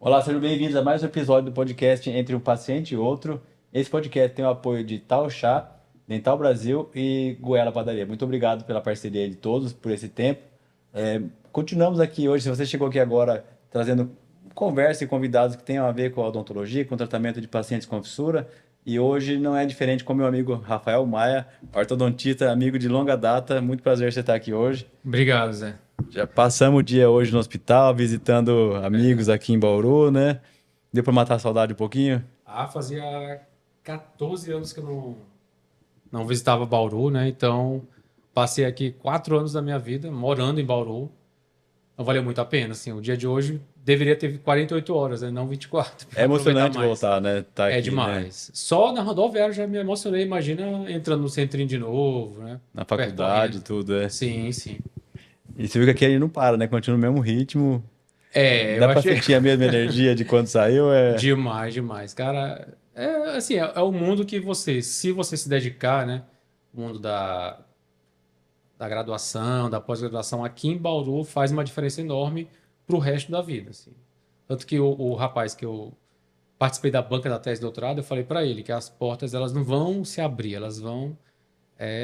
Olá, sejam bem-vindos a mais um episódio do podcast Entre um Paciente e Outro. Esse podcast tem o apoio de Tal Chá, Dental Brasil e Goela Padaria. Muito obrigado pela parceria de todos, por esse tempo. Continuamos aqui hoje, se você chegou aqui agora trazendo conversa e convidados que tenham a ver com a odontologia, com o tratamento de pacientes com fissura. E hoje não é diferente com meu amigo Rafael Maia, ortodontista, amigo de longa data. Muito prazer você estar aqui hoje. Obrigado, Zé. Já passamos o dia hoje no hospital, visitando amigos Verdade. aqui em Bauru, né? Deu para matar a saudade um pouquinho? Fazia 14 anos que eu não visitava Bauru, né? Então, passei aqui 4 anos da minha vida morando em Bauru. Não valeu muito a pena, assim. O dia de hoje deveria ter 48 horas, né? Não 24, É para aproveitar emocionante mais. voltar, né? Tá É aqui, né? demais. Só na rodoviária já me emocionei. Imagina entrando no centrinho de novo, né? Na faculdade, Percorrendo. tudo, é. Sim, sim. E você viu que aqui ele não para, né? Continua o mesmo ritmo. Eu Dá para achei sentir a mesma energia de quando saiu, é. demais, demais. Cara, é assim, é o mundo que se você se dedicar, né? O mundo da graduação, da pós-graduação aqui em Bauru faz uma diferença enorme para o resto da vida, assim. Tanto que o rapaz que eu participei da banca da tese de doutorado, eu falei para ele que as portas elas não vão se abrir, elas vão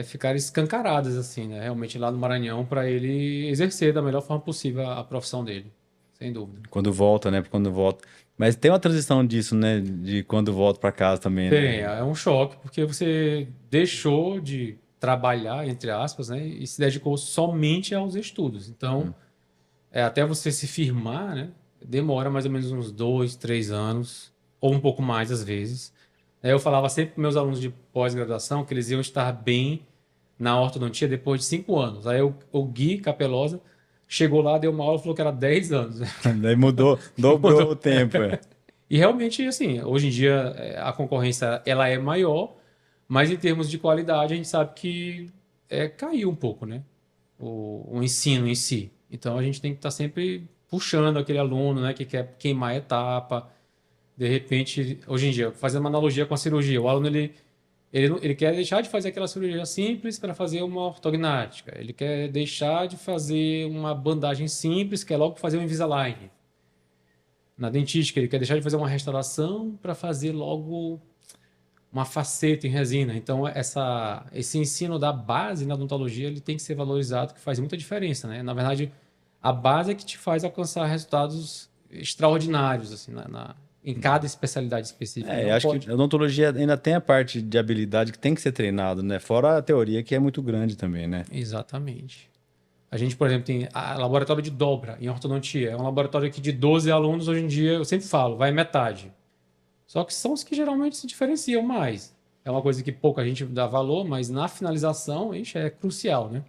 ficar escancaradas, assim, né? Realmente lá no Maranhão para ele exercer da melhor forma possível a profissão dele, sem dúvida. Quando volta, né? Quando volta. Mas tem uma transição disso, né? De quando volta para casa também, Tem, né? é um choque, porque você deixou de trabalhar, entre aspas, né, e se dedicou somente aos estudos. Então, até você se firmar, né, demora mais ou menos uns 2, 3 anos, ou um pouco mais às vezes. Eu falava sempre para meus alunos de pós-graduação que eles iam estar bem na ortodontia depois de 5 anos. Aí o Gui Capelosa chegou lá, deu uma aula e falou que era 10 anos. Daí mudou, dobrou o Mudou. tempo, é. E realmente, assim, hoje em dia a concorrência ela é maior, mas em termos de qualidade a gente sabe que caiu um pouco, né? O ensino em si. Então a gente tem que estar sempre puxando aquele aluno, né, que quer queimar a etapa. De repente, hoje em dia, fazendo uma analogia com a cirurgia, o aluno ele quer deixar de fazer aquela cirurgia simples para fazer uma ortognática. Ele quer deixar de fazer uma bandagem simples, quer logo fazer um Invisalign. Na dentística, ele quer deixar de fazer uma restauração para fazer logo uma faceta em resina. Então, esse ensino da base na odontologia ele tem que ser valorizado, que faz muita diferença, né? Na verdade, a base é que te faz alcançar resultados extraordinários assim, em cada especialidade específica. Eu Não acho que pode. a odontologia ainda tem a parte de habilidade que tem que ser treinado, né? Fora a teoria, que é muito grande também, né? Exatamente. A gente, por exemplo, tem a laboratório de dobra em ortodontia. É um laboratório que de 12 alunos, hoje em dia, eu sempre falo, vai metade. Só que são os que geralmente se diferenciam mais. É uma coisa que pouca gente dá valor, mas na finalização, ixi, é crucial, né?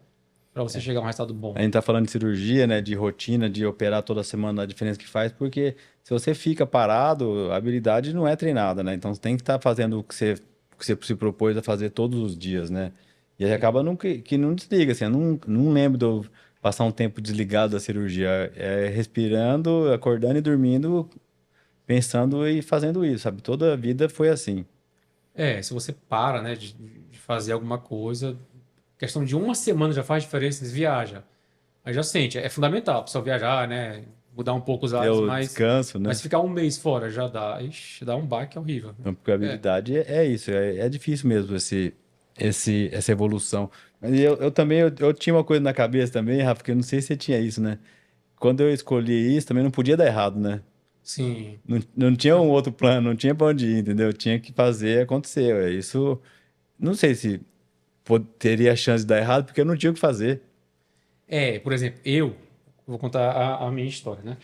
Para você chegar a um resultado bom. A gente tá falando de cirurgia, né? De rotina, de operar toda semana, a diferença que faz, porque se você fica parado, a habilidade não é treinada, né? Então você tem que estar fazendo o que você se propôs a fazer todos os dias, né? E aí acaba que não desliga, assim. Eu não lembro de eu passar um tempo desligado da cirurgia. É respirando, acordando e dormindo, pensando e fazendo isso, sabe? Toda a vida foi assim. Se você para, né, de fazer alguma coisa, questão de uma semana já faz diferença, você viaja. Aí já sente, é fundamental, só viajar, né, mudar um pouco os É hábitos, o mas, descanso, né? mas ficar um mês fora já dá, ixi, dá um baque horrível. Então, porque a É, habilidade é isso, é difícil mesmo essa evolução. Mas eu também, eu tinha uma coisa na cabeça também, Rafa, que eu não sei se você tinha isso, né? Quando eu escolhi isso, também não podia dar errado, né? sim. Não tinha um outro plano, não tinha pra onde ir, entendeu? Tinha que fazer acontecer. Isso, não sei se teria chance de dar errado, porque eu não tinha o que fazer. Por exemplo, eu vou contar a minha história, né?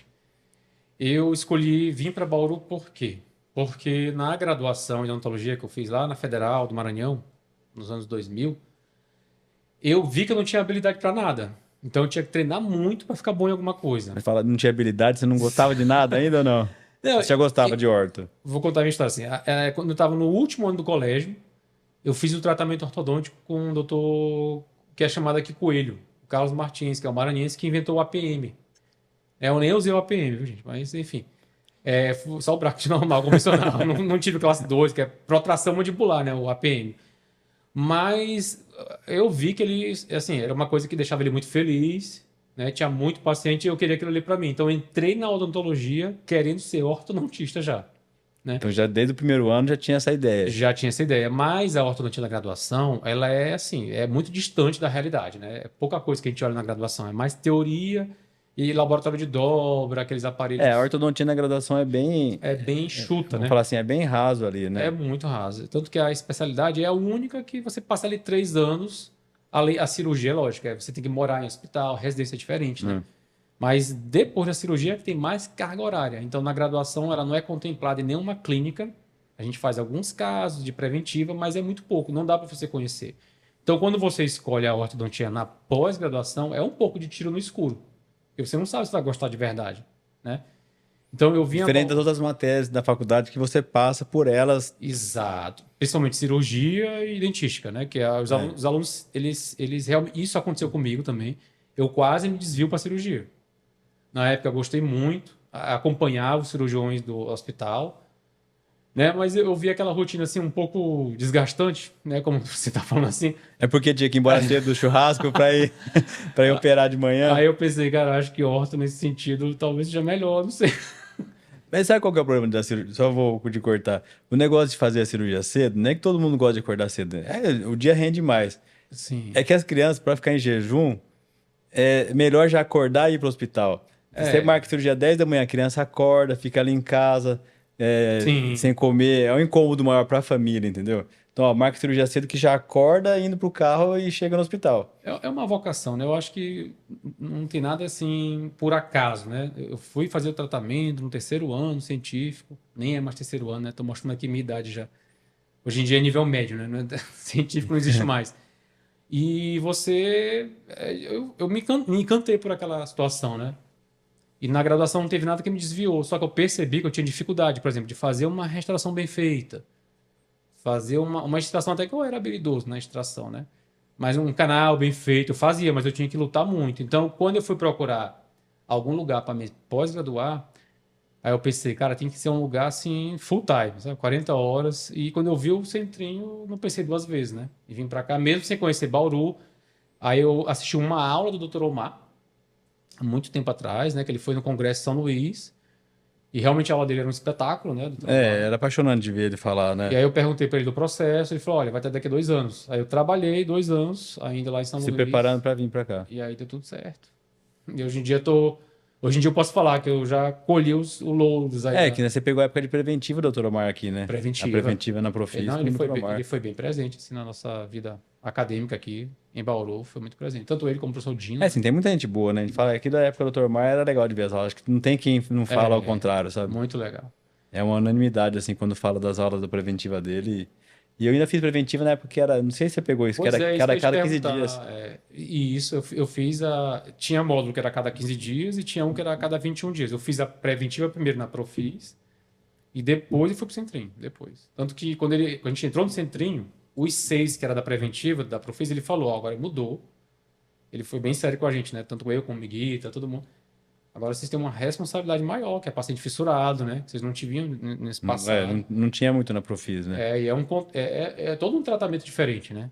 Eu escolhi vir para Bauru por quê? Porque na graduação em odontologia que eu fiz lá na Federal do Maranhão, nos anos 2000, eu vi que eu não tinha habilidade para nada. Então eu tinha que treinar muito para ficar bom em alguma coisa. Mas fala, não tinha habilidade, você não gostava de nada ainda ou não? Não, Você já gostava eu- de horto? vou contar a minha história assim. Quando eu estava no último ano do colégio, eu fiz o tratamento ortodôntico com um doutor que é chamado aqui Coelho, o Carlos Martins, que é o maranhense que inventou o APM. Eu nem usei o APM, viu, gente? Mas enfim. Só o bracket normal, convencional. Não tive classe 2, que é protração mandibular, né? O APM. Mas eu vi que ele, assim, era uma coisa que deixava ele muito feliz. né? Tinha muito paciente e eu queria aquilo ali para mim. Então, eu entrei na odontologia querendo ser ortodontista já, né? Então já desde o primeiro ano já tinha essa ideia. Já tinha essa ideia, mas a ortodontia da graduação, ela é assim, é muito distante da realidade, né? É pouca coisa que a gente olha na graduação, é mais teoria e laboratório de dobra, aqueles A aparelhos, ortodontia na graduação é bem enxuta, vamos né? falar assim, é bem raso ali, É né? muito rasa. Tanto que a especialidade é a única que você passa ali 3 anos. A cirurgia, lógico, você tem que morar em hospital, residência é diferente, né? Mas depois da cirurgia é que tem mais carga horária. Então, na graduação, ela não é contemplada em nenhuma clínica. A gente faz alguns casos de preventiva, mas é muito pouco, não dá para você conhecer. Então, quando você escolhe a ortodontia na pós-graduação, é um pouco de tiro no escuro. Porque você não sabe se vai gostar de verdade, né? Então, eu vinha... Diferente das outras matérias da faculdade que você passa por elas. Exato. Principalmente cirurgia e dentística, né? Que os alunos, eles realmente... Isso aconteceu comigo também. Eu quase me desvio para cirurgia. Na época, eu gostei muito. Acompanhava os cirurgiões do hospital, né? Mas eu vi aquela rotina assim um pouco desgastante, né? Como você está falando assim. É porque tinha que ir embora cedo do churrasco para ir, para ir operar de manhã. Aí eu pensei, cara, acho que orto nesse sentido talvez seja melhor, não sei. Mas sabe qual que é o problema da cirurgia? Só vou te cortar. O negócio de fazer a cirurgia cedo, não é que todo mundo gosta de acordar cedo. O dia rende mais. Sim. É que as crianças, para ficar em jejum, é melhor já acordar e ir para o hospital. Você É, marca cirurgia 10 da manhã, a criança acorda, fica ali em casa, sim. sem comer. É um incômodo maior para a família, entendeu? Então, ó, marca cirurgia cedo que já acorda indo pro carro e chega no hospital. É uma vocação, né? Eu acho que não tem nada assim por acaso, né? Eu fui fazer o tratamento no terceiro ano científico, nem é mais terceiro ano, né? Tô mostrando aqui minha idade já. Hoje em dia é nível médio, né? Científico não existe mais. E eu me encantei por aquela situação, né? E na graduação não teve nada que me desviou, só que eu percebi que eu tinha dificuldade, por exemplo, de fazer uma restauração bem feita, fazer uma extração, até que eu era habilidoso na extração, né? Mas um canal bem feito eu fazia, mas eu tinha que lutar muito. Então, quando eu fui procurar algum lugar para me pós-graduar, aí eu pensei, cara, tem que ser um lugar assim, full time, sabe? 40 horas. E quando eu vi o Centrinho, não pensei duas vezes, né? E vim para cá, mesmo sem conhecer Bauru. Aí eu assisti uma aula do Dr. Omar, há muito tempo atrás, né? Que ele foi no Congresso de São Luís. E realmente a aula dele era um espetáculo, né? Dr. Omar. Era apaixonante de ver ele falar, E né? aí eu perguntei para ele do processo, ele falou, olha, vai até daqui a 2 anos. Aí eu trabalhei 2 anos ainda lá em São Se Luís. preparando para vir para cá. E aí deu tudo certo. E hoje em dia Hoje em dia eu posso falar que eu já colhi os louros aí Que da né, você pegou a época de preventiva, doutor Omar, aqui, né? A preventiva. preventiva na Profis Não, com o doutor Omar. ele foi bem presente assim, na nossa vida acadêmica aqui em Bauru, foi muito presente. Tanto ele como o professor Dino, né? Sim, tem muita gente boa, né? A gente fala aqui da época do doutor Omar era legal de ver as aulas. Acho que não tem quem não fala ao É, contrário, sabe? muito legal. É uma unanimidade, assim, quando fala das aulas da preventiva dele. E eu ainda fiz preventiva na época que era, não sei se você pegou isso, que Pois era é, isso que eu ia te cada 15 dias. perguntar. E isso eu fiz tinha módulo que era a cada 15 dias e tinha um que era a cada 21 dias. Eu fiz a preventiva primeiro na Profis e depois eu fui pro Centrinho, depois. Tanto que quando a gente entrou no Centrinho, os 6 que era da preventiva, da Profis, ele falou, ó, agora mudou. Ele foi bem sério com a gente, né? Tanto eu como o Miguita, todo mundo. Agora vocês têm uma responsabilidade maior, que é paciente fissurado, né? Que vocês não tinham nesse passado. Não tinha muito na Profis, né? E é todo um tratamento diferente, né?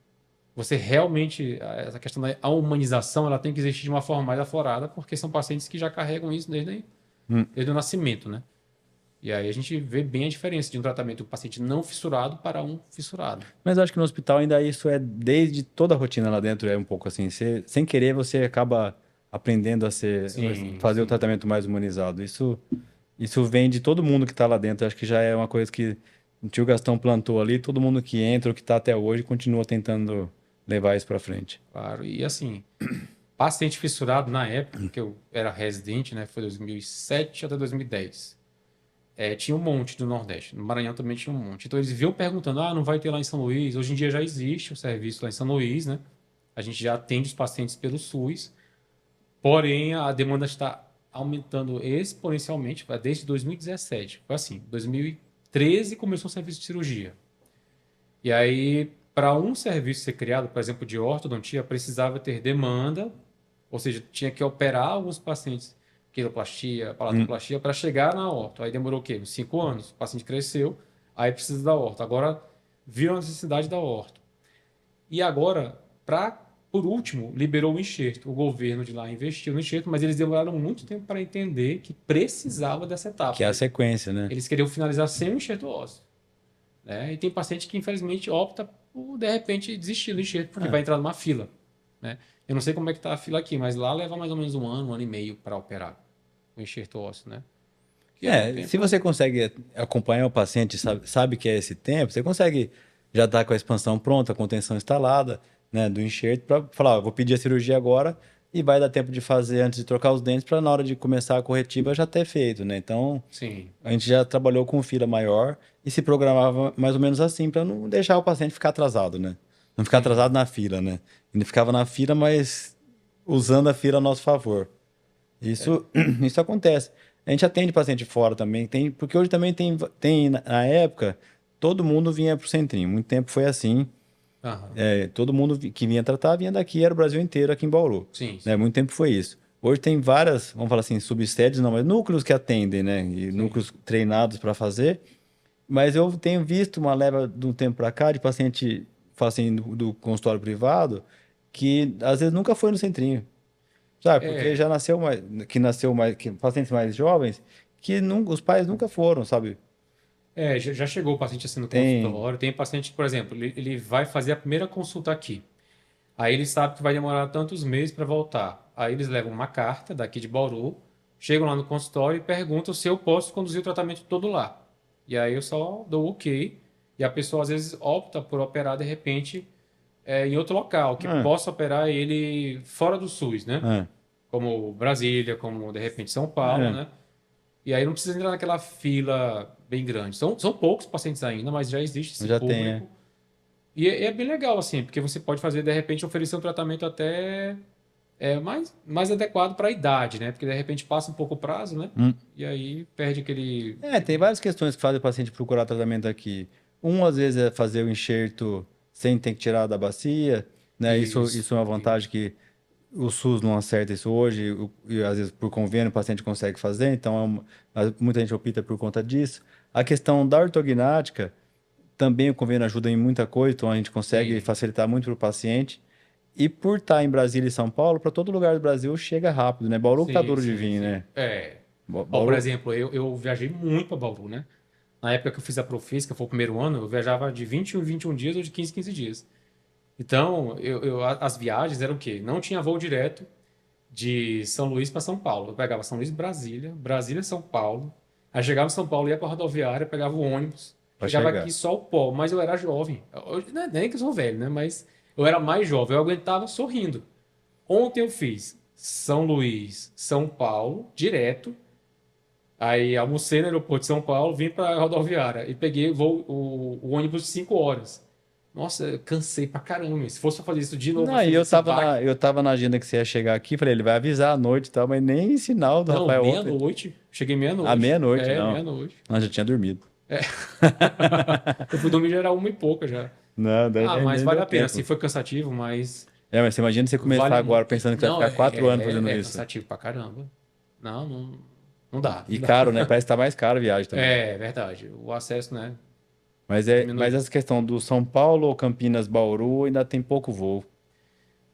Você realmente, essa questão da humanização, ela tem que existir de uma forma mais aflorada, porque são pacientes que já carregam isso desde o nascimento, né? E aí a gente vê bem a diferença de um tratamento de um paciente não fissurado para um fissurado. Mas eu acho que no hospital ainda isso é desde toda a rotina lá dentro, é um pouco assim. Sem querer, você acaba aprendendo a Sim, fazer o sim. tratamento mais humanizado. Isso vem de todo mundo que está lá dentro. Acho que já é uma coisa que o tio Gastão plantou ali, todo mundo que entra, ou que está até hoje, continua tentando levar isso para frente. Claro. E assim, paciente fissurado na época, que eu era residente, né? Foi 2007 até 2010. Tinha um monte do Nordeste. No Maranhão também tinha um monte. Então eles vinham perguntando: não vai ter lá em São Luís? Hoje em dia já existe o serviço lá em São Luís, né? A gente já atende os pacientes pelo SUS. Porém, a demanda está aumentando exponencialmente desde 2017. Foi assim: 2013 começou o serviço de cirurgia. E aí, para um serviço ser criado, por exemplo, de ortodontia, precisava ter demanda, ou seja, tinha que operar alguns pacientes, quiloplastia, palatoplastia, para chegar na orto. Aí demorou o quê? Uns 5 anos. O paciente cresceu, aí precisa da orto. Agora viram a necessidade da orto. E agora, para por último, liberou o enxerto. O governo de lá investiu no enxerto, mas eles demoraram muito tempo para entender que precisava dessa etapa. Que é a sequência, né? Eles queriam finalizar sem o enxerto ósseo. Né? E tem paciente que, infelizmente, opta por, de repente, desistir do enxerto, porque vai entrar numa fila. Né? Eu não sei como é que está a fila aqui, mas lá leva mais ou menos um ano e meio para operar o enxerto ósseo, né? Que é um tempo... Se você consegue acompanhar o paciente, sabe que é esse tempo, você consegue já estar com a expansão pronta, a contenção instalada, né, do enxerto, para falar, vou pedir a cirurgia agora e vai dar tempo de fazer antes de trocar os dentes para na hora de começar a corretiva já ter feito, né? Então, Sim. a gente já trabalhou com fila maior e se programava mais ou menos assim para não deixar o paciente ficar atrasado, né? Não ficar atrasado na fila, né? Ele ficava na fila, mas usando a fila a nosso favor. Isso acontece. A gente atende paciente fora também, porque hoje também tem na época, todo mundo vinha pro centrinho. Muito tempo foi assim. Aham. Todo mundo que vinha tratar vinha daqui, era o Brasil inteiro aqui em Bauru. Sim, Né? sim. Muito tempo foi isso. Hoje tem várias, vamos falar assim, subsedes, não, mas núcleos que atendem, né? E núcleos treinados para fazer. Mas eu tenho visto uma leva de um tempo para cá de paciente, fala assim, do consultório privado, que às vezes nunca foi no centrinho. Sabe? Porque É, já nasceu mais, que pacientes mais jovens, que os pais nunca foram, sabe? já chegou o paciente assim no Tem. consultório. Tem paciente, por exemplo, ele vai fazer a primeira consulta aqui. Aí ele sabe que vai demorar tantos meses para voltar. Aí eles levam uma carta daqui de Bauru, chegam lá no consultório e perguntam se eu posso conduzir o tratamento todo lá. E aí eu só dou o ok. E a pessoa às vezes opta por operar de repente em outro local, que Ah, possa operar ele fora do SUS, né? ah, Como Brasília, como de repente São Paulo, ah, né? E aí não precisa entrar naquela fila bem grande. São poucos pacientes ainda, mas já existe esse já tem, público. E é bem legal, assim, porque você pode fazer, de repente, oferecer um tratamento até mais adequado para a idade, né? Porque de repente passa um pouco o prazo, né? Hum. E aí perde aquele. Tem várias questões que fazem o paciente procurar tratamento aqui. Às vezes, é fazer o enxerto sem ter que tirar da bacia, né? Isso é uma vantagem Isso. que o SUS não acerta isso hoje, e às vezes por convênio o paciente consegue fazer, então muita gente opta por conta disso. A questão da ortognática, também o convênio ajuda em muita coisa, então a gente consegue Sim, facilitar muito para o paciente. E por estar em Brasília e São Paulo, para todo lugar do Brasil chega rápido, né? Bauru que tá sim, duro de sim, vir, sim. né? Ó, por Bauru. exemplo, eu viajei muito para Bauru, né? Na época que eu fiz a Profis, que foi o primeiro ano, eu viajava de 20 em 21 dias ou de 15 em 15 dias. Então, as viagens eram o quê? Não tinha voo direto de São Luís para São Paulo. Eu pegava São Luís, Brasília, Brasília, São Paulo. Aí chegava em São Paulo, ia para a rodoviária, pegava o ônibus. Para Chegava aqui chegar. só o pó, mas eu era jovem. Não é nem que eu sou velho, né? Mas eu era mais jovem, eu aguentava sorrindo. Ontem eu fiz São Luís, São Paulo, direto. Aí almocei no aeroporto de São Paulo, vim para a rodoviária e peguei o ônibus de 5 horas. Nossa, eu cansei pra caramba. Se fosse pra fazer isso de novo, Não, vai e ser esse baque. eu tava na agenda que você ia chegar aqui, falei, ele vai avisar à noite e tal, mas nem sinal do Não, Rafael ontem. meia-noite. Cheguei À meia-noite. meia-noite, É, não. meia-noite. Nós já tinha dormido. Eu fui dormir já era uma e pouca já. Não, Ah, mas nem vale deu a pena. Assim, tempo. foi cansativo, mas Mas você imagina você começar vale agora muito. pensando que vai Não, ficar 4 anos fazendo isso. cansativo pra caramba. Não dá. E caro, né? Parece que tá mais caro a viagem também. É verdade. O acesso, né, Mas diminui. essa questão do São Paulo ou Campinas, Bauru, ainda tem pouco voo.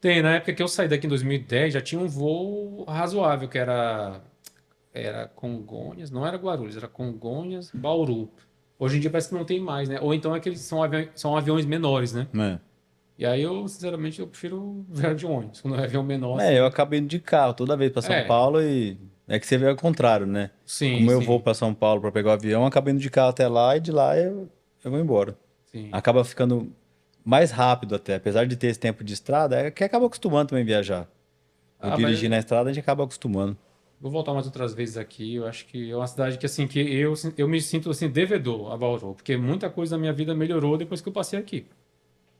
Tem, na época que eu saí daqui em 2010, já tinha um voo razoável, que era Congonhas, não era Guarulhos, era Congonhas, Bauru. Hoje em dia parece que não tem mais, né? Ou então é que eles são aviões menores, né? Né? E aí eu, sinceramente, eu prefiro viajar de ônibus. Quando é avião menor, Eu assim. acabei indo de carro toda vez para São É, Paulo e é que você vê ao contrário, né? sim, Como eu vou sim, para São Paulo para pegar o avião, eu acabei indo de carro até lá e de lá eu vou embora. sim. Acaba ficando mais rápido até, apesar de ter esse tempo de estrada, é que acaba acostumando também a viajar. Eu Ah, mas dirigir na estrada, a gente acaba acostumando. vou voltar mais outras vezes aqui. Eu acho que é uma cidade que, assim, que eu me sinto, assim, devedor a Bauru. Porque muita coisa da minha vida melhorou depois que eu passei aqui. Né?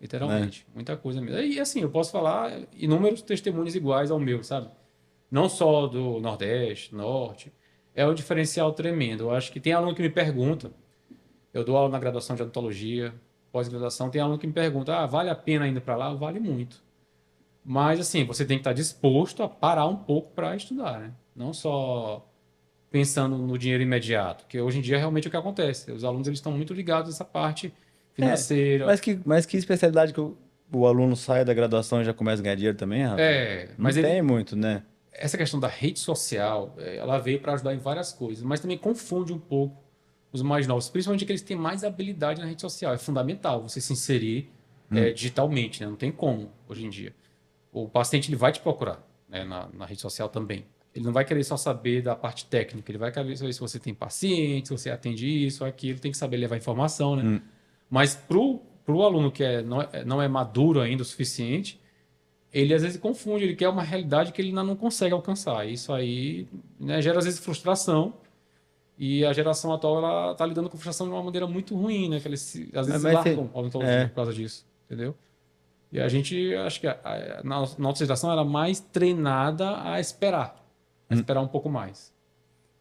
Literalmente. Muita coisa mesmo. E, assim, eu posso falar inúmeros testemunhos iguais ao meu, sabe? Não só do Nordeste, Norte. É um diferencial tremendo. Eu acho que tem aluno que me pergunta. Eu dou aula na graduação de odontologia, pós-graduação. Tem aluno que me pergunta: vale a pena indo para lá? Vale muito. Mas, assim, você tem que estar disposto a parar um pouco para estudar, né? Não só pensando no dinheiro imediato, que hoje em dia é realmente o que acontece. Os alunos eles estão muito ligados a essa parte É, financeira. mas que especialidade que o aluno sai da graduação e já começa a ganhar dinheiro também, Rafa? Não Mas tem muito, né? essa questão da rede social, ela veio para ajudar em várias coisas, mas também confunde um pouco os mais novos, principalmente aqueles que têm mais habilidade na rede social. É fundamental você se inserir digitalmente, né? Não tem como hoje em dia. O paciente ele vai te procurar, né, na rede social também. Ele não vai querer só saber da parte técnica, ele vai querer saber se você tem paciente, se você atende isso ou aquilo, tem que saber levar informação, né? Mas pro aluno que não é maduro ainda o suficiente, ele às vezes confunde, ele quer uma realidade que ele ainda não consegue alcançar. Isso aí, né, gera às vezes frustração. E a geração atual ela tá lidando com frustração de uma maneira muito ruim, né? Que eles às vezes Mas largam a odontologia é, por causa disso, entendeu? E a gente, acho que na nossa geração era mais treinada a esperar um pouco mais.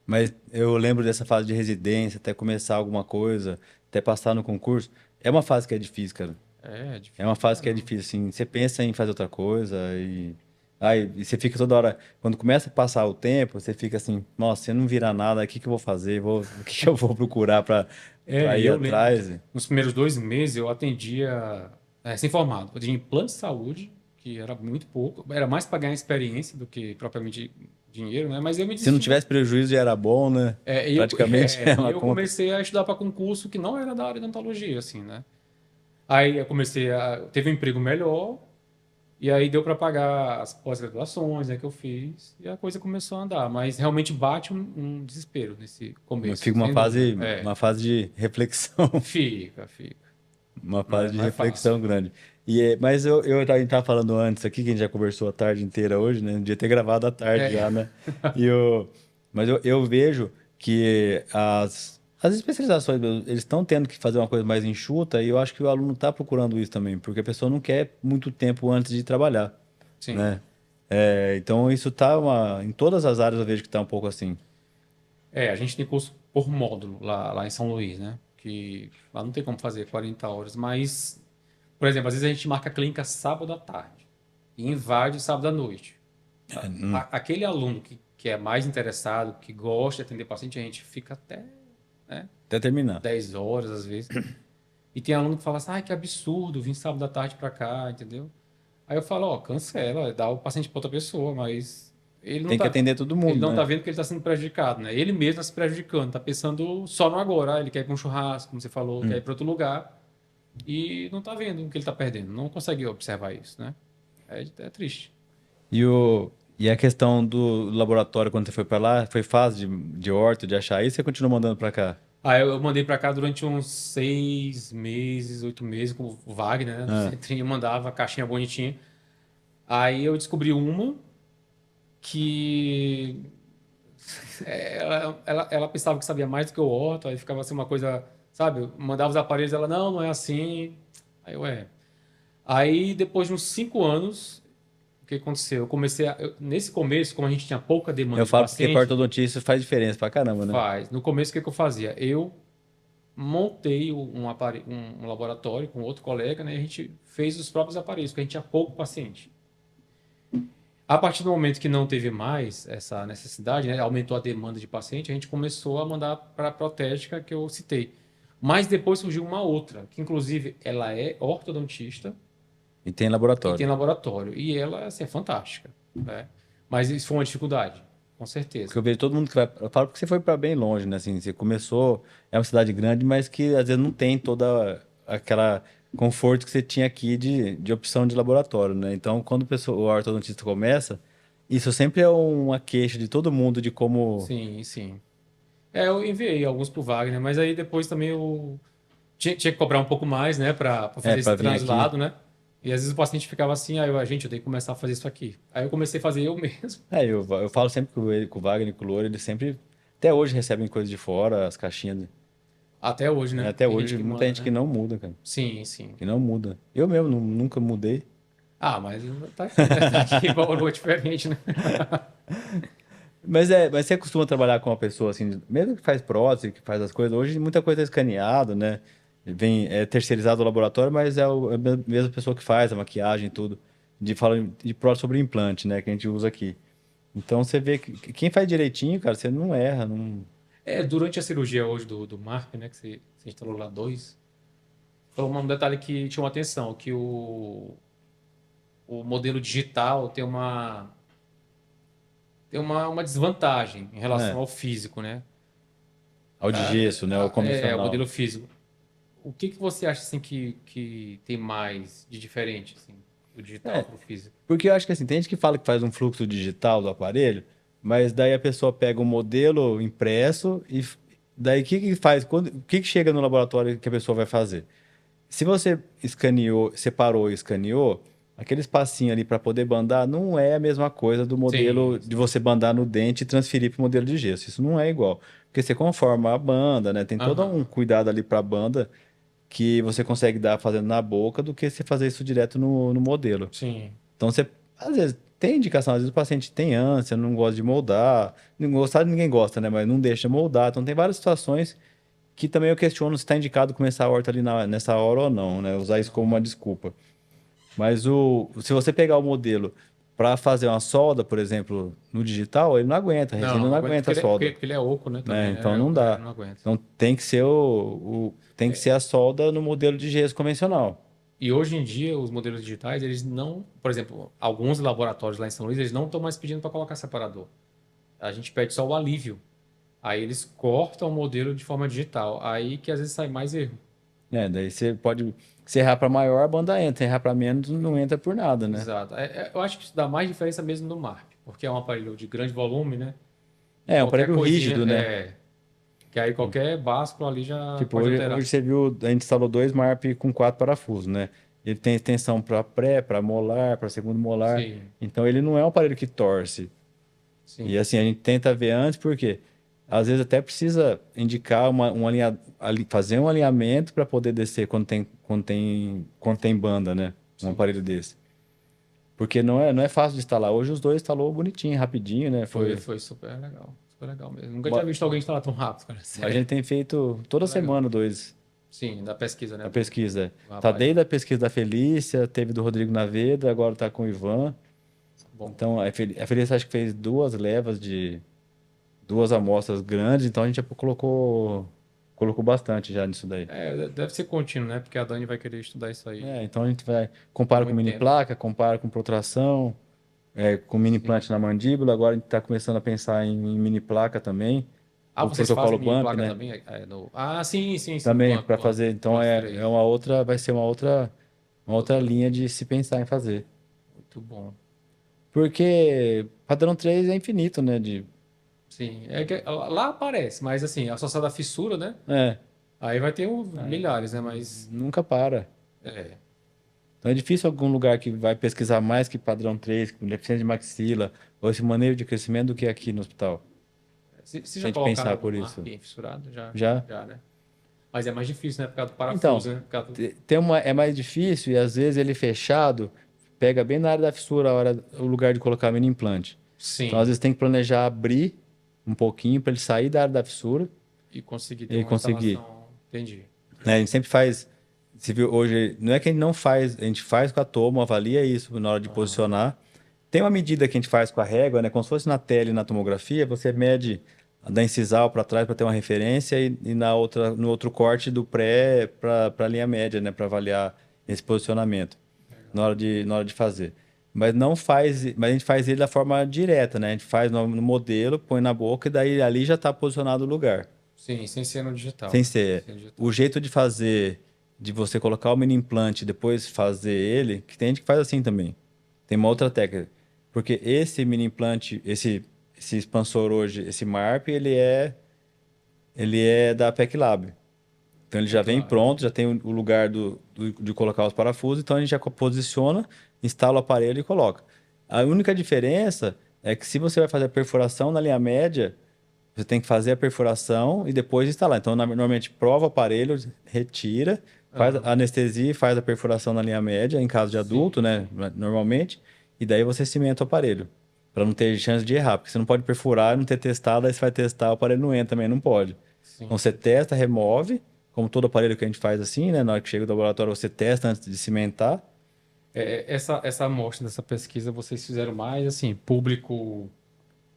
mas eu lembro dessa fase de residência, até começar alguma coisa, até passar no concurso. É uma fase que é difícil, cara. É É uma difícil pra fase que é caramba. difícil, assim. Você pensa em fazer outra coisa e. Aí, e você fica toda hora. Quando começa a passar o tempo, você fica assim: nossa, se eu não virar nada, o que que eu vou fazer? O que que eu vou procurar para ir Eu lembro, atrás? nos primeiros 2 meses eu atendia, recém-formado, eu atendia em plano de saúde, que era muito pouco, era mais para ganhar experiência do que propriamente dinheiro, né? Mas eu me Se não destinava. tivesse prejuízo, já era bom, né? Praticamente é E uma eu conta. comecei a estudar para concurso que não era da área de odontologia, assim, né? Aí eu comecei a. Teve um emprego melhor, e aí deu para pagar as pós-graduações, né, que eu fiz, e a coisa começou a andar. Mas realmente bate um desespero nesse começo, Fica sem dúvida. uma fase de reflexão. Fica. Uma Não fase é, de não é fácil. reflexão grande. Mas a gente tava falando antes aqui, que a gente já conversou a tarde inteira hoje, né? Devia ter gravado à tarde É, já, né? E eu, mas eu vejo que as especializações, eles estão tendo que fazer uma coisa mais enxuta e eu acho que o aluno está procurando isso também, porque a pessoa não quer muito tempo antes de trabalhar, sim. né? Então isso em todas as áreas eu vejo que tá um pouco assim. A gente tem curso por módulo lá em São Luís, né? Que lá não tem como fazer 40 horas, mas, por exemplo, às vezes a gente marca a clínica sábado à tarde e invade sábado à noite. Aquele aluno que é mais interessado, que gosta de atender paciente, a gente fica até, né, Até terminar. 10 horas às vezes. E tem aluno que fala assim, ai, que absurdo, vim sábado à tarde pra cá, entendeu? Aí eu falo, ó, cancela, dá o paciente pra outra pessoa, mas ele não Tem que tá, atender todo ele mundo, não tá né? vendo que ele tá sendo prejudicado, né? Ele mesmo tá se prejudicando, tá pensando só no agora. Ah, ele quer ir pra um churrasco, como você falou, quer ir pra outro lugar e não tá vendo o que ele tá perdendo, não consegue observar isso, né? É triste. E a questão do laboratório, quando você foi para lá, foi fácil de orto, de achar isso, você continua mandando para cá? Eu mandei pra cá durante uns 6 meses, 8 meses com o Wagner, né? Do Ah, Centrinho, mandava a caixinha bonitinha. Aí eu descobri uma que ela pensava que sabia mais do que o Otto, aí ficava assim uma coisa, sabe? Eu mandava os aparelhos, ela, não é assim. Aí eu, é. Aí depois de uns 5 anos, o que aconteceu? Nesse começo, como a gente tinha pouca demanda eu de falo porque para paciente, ortodontista faz diferença pra caramba, né? faz. No começo, o que eu fazia? Eu montei um laboratório com outro colega, né? E a gente fez os próprios aparelhos, porque a gente tinha pouco paciente. A partir do momento que não teve mais essa necessidade, né, aumentou a demanda de paciente, a gente começou a mandar para a protética que eu citei. Mas depois surgiu uma outra, que inclusive ela é ortodontista E tem e tem laboratório. laboratório. E ela assim, é fantástica, né? Mas isso foi uma dificuldade, com Porque certeza. eu vejo todo mundo que vai. Eu falo porque você foi para bem longe, né? Assim, você começou. É uma cidade grande, mas que às vezes não tem toda aquela conforto que você tinha aqui de opção de laboratório, né? Então, quando o ortodontista começa, isso sempre é uma queixa de todo mundo de como. Sim, sim. Eu enviei alguns pro Wagner, mas aí depois também eu tinha que cobrar um pouco mais, né, para fazer esse Para vir aqui. translado, né? E às vezes o paciente ficava assim, gente, eu tenho que começar a fazer isso aqui. Aí eu comecei a fazer eu mesmo. Eu falo sempre com o Wagner e com o Louro, eles sempre, até hoje recebem coisas de fora, as caixinhas. Até hoje, né? Até Tem gente hoje, que muita manda, gente que né? não muda, cara. Sim, sim. Que não muda. Eu mesmo nunca mudei. Ah, mas tá aqui, né? Tá aqui, valor diferente, né? Mas você costuma trabalhar com uma pessoa assim, mesmo que faz prótese, que faz as coisas, hoje muita coisa é escaneado, né? É terceirizado o laboratório, mas é a mesma pessoa que faz a maquiagem e tudo. Fala de prótese sobre implante, né? Que a gente usa aqui. Então você vê que quem faz direitinho, cara, você não erra, não. Durante a cirurgia hoje do Mark, né, que você instalou lá dois, foi um detalhe que chamou atenção, que o modelo digital tem uma desvantagem em relação É, ao físico, né? ao de gesso, né? O O convencional. modelo físico. O que você acha assim que tem mais de diferente assim, do digital É, para o físico? porque eu acho que assim, tem gente que fala que faz um fluxo digital do aparelho, mas daí a pessoa pega o modelo impresso e daí o que que faz? O que que chega no laboratório que a pessoa vai fazer? Se você escaneou, separou e escaneou, aquele espacinho ali para poder bandar não é a mesma coisa do modelo Sim, de sim. você bandar no dente e transferir para o modelo de gesso. Isso não é igual. Porque você conforma a banda, né? Tem todo Aham. um cuidado ali para a banda que você consegue dar fazendo na boca do que você fazer isso direto no modelo. Sim. Então você, às vezes, tem indicação, às vezes o paciente tem ânsia, não gosta de moldar, não gostar ninguém gosta, né? Mas não deixa moldar. Então tem várias situações que também eu questiono se está indicado começar a horta ali nessa hora ou não, né? Usar isso como uma desculpa. Mas se você pegar o modelo para fazer uma solda, por exemplo, no digital, ele não aguenta, a resina Não, não não aguenta aguenta porque a ele, é- porque, solda, porque ele é oco, né? né? Também, Então né? não dá. Não aguenta. Então tem que ser tem que ser a solda no modelo de gesso convencional. E hoje em dia, os modelos digitais, eles não, por exemplo, alguns laboratórios lá em São Luís, eles não estão mais pedindo para colocar separador. A gente pede só o alívio. Aí eles cortam o modelo de forma digital. Aí que às vezes sai mais erro. Daí você pode, se errar para maior, a banda entra, se errar para menos, não entra por nada, né? Exato. Eu acho que isso dá mais diferença mesmo no MARP, porque é um aparelho de grande volume, né? E É um qualquer aparelho coisinha rígido, né? que aí qualquer báscula ali já Tipo, pode hoje alterar. você viu, a gente instalou dois MARP com quatro parafusos, né? Ele tem extensão para pré, para molar, para segundo molar. Sim, Então ele não é um aparelho que torce. E sim. assim, a gente tenta ver antes, porque às vezes até precisa indicar fazer um alinhamento para poder descer quando tem banda, né? Um Sim. aparelho desse. Porque não é fácil de instalar. Hoje os dois instalou bonitinho, rapidinho, né? Foi super legal mesmo. Nunca tinha visto alguém instalar tão rápido, cara. A Sério. gente tem feito toda Super legal. semana dois. Sim, da pesquisa, né, A do pesquisa. Tá rapaz. desde a pesquisa da Felícia, teve do Rodrigo Naveda, agora tá com o Ivan. Bom. Então, a Felícia acho que fez duas amostras grandes, então a gente já colocou bastante já nisso daí. Deve ser contínuo, né? Porque a Dani vai querer estudar isso aí Então a gente compara com muito mini tempo. placa, compara com protração, com mini Sim. implante na mandíbula, agora a gente está começando a pensar em mini placa também, Ah, o vocês protocolo fazem mini bump, placa né? também? Ah, sim, sim, sim. Também Bump, para bump. fazer, então Bump é 3. uma outra, vai ser uma outra Outra. linha de se pensar em fazer. Muito bom. Porque padrão 3 é infinito, né? Sim. É que lá aparece, mas assim, associado à fissura, né? É, Aí vai ter milhares, né? Mas. nunca para. É. Então é difícil algum lugar que vai pesquisar mais que padrão 3, com deficiência de maxila, ou esse manejo de crescimento do que aqui no hospital. Se Se a já gente colocaram pensar algum por isso. marco em fissurado? Já, Já? já, né? Mas é mais difícil, né? Por causa do Então, parafuso, né? Por causa do... é mais difícil e às vezes ele fechado pega bem na área da fissura o lugar de colocar mini implante. Então, às Sim. vezes tem que planejar abrir um pouquinho para ele sair da área da fissura E conseguir ter e uma conseguir. instalação. Entendi. Né? A gente sempre faz. Você viu hoje, não é que a gente não faz, a gente faz com a toma, avalia isso na hora de Aham. posicionar. Tem uma medida que a gente faz com a régua, né? Como se fosse na tele e na tomografia, você mede da incisal para trás para ter uma referência e no outro corte do pré para a linha média, né? Para avaliar esse posicionamento na hora de fazer. Mas a gente faz ele da forma direta, né? A gente faz no modelo, põe na boca e daí ali já está posicionado o lugar. Sim, sem ser no digital, Sem né? ser. Sem O digital. jeito de fazer, de você colocar o mini implante e depois fazer ele, que tem gente que faz assim também. Tem uma outra técnica. Porque esse mini implante, esse expansor hoje, esse MARP, ele é da PEC Lab. Então ele É já vem claro. pronto, já tem o lugar de colocar os parafusos, então a gente já posiciona, instala o aparelho e coloca. A única diferença é que se você vai fazer a perfuração na linha média, você tem que fazer a perfuração e depois instalar. Então, normalmente, prova o aparelho, retira, faz a Aham. anestesia e faz a perfuração na linha média, em caso de Sim, adulto, né? sim. Normalmente. E daí você cimenta o aparelho, para não ter chance de errar. Porque você não pode perfurar, não ter testado, aí você vai testar, o aparelho não entra também, não pode. Então, Sim. você testa, remove, como todo aparelho que a gente faz assim, né? Na hora que chega do laboratório, você testa antes de cimentar. Essa amostra dessa pesquisa vocês fizeram mais, assim, público.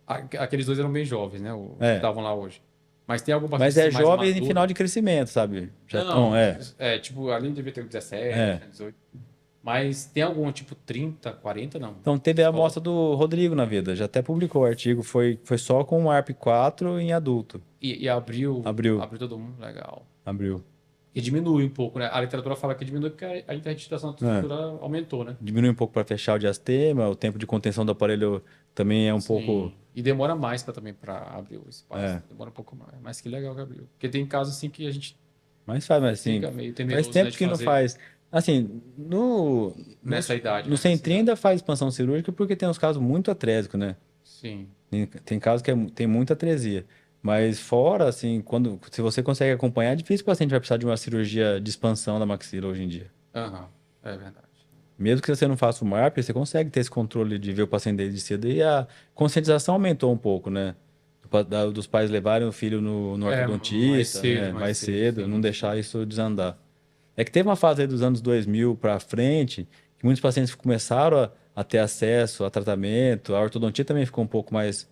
Aqueles dois eram bem jovens, né? Os que É. estavam lá hoje. Mas tem algum paciente Mas é assim, mais jovem em maduro? final de crescimento, sabe? Já estão, Não, tipo, ali devia ter 17, é. 18. Mas tem algum tipo 30, 40, não? Então teve a Falou. amostra do Rodrigo na vida, já até publicou o artigo, foi só com o ARP4 em adulto. E abriu, Abriu, abriu todo mundo, legal. abriu. E diminui um pouco, né? A literatura fala que diminui porque a interditação da É, estrutura aumentou, né? diminui um pouco para fechar o diastema, o tempo de contenção do aparelho também é um pouco. Sim. E demora mais também para abrir o espaço. É, Demora um pouco mais. Mas que legal que abriu. Porque tem casos assim que a gente mas faz, mas assim, fica meio faz temeroso, né, tempo de que não fazer faz. Assim, nessa idade, no né? Nessa Centrinho idade. ainda faz expansão cirúrgica porque tem uns casos muito atrésicos, né? Sim. Tem casos que tem muita atresia. Mas fora, assim, se você consegue acompanhar, é difícil que o paciente vai precisar de uma cirurgia de expansão da maxila hoje em dia. Aham. É verdade. Mesmo que você não faça o MARP, você consegue ter esse controle de ver o paciente desde cedo. E a conscientização aumentou um pouco, né? Dos pais levarem o filho no É, mais ortodontista, cedo, né? mais Mais cedo. cedo, não Sim, sim. deixar isso desandar. É que teve uma fase aí dos anos 2000 para frente, que muitos pacientes começaram a ter acesso a tratamento, a ortodontia também ficou um pouco mais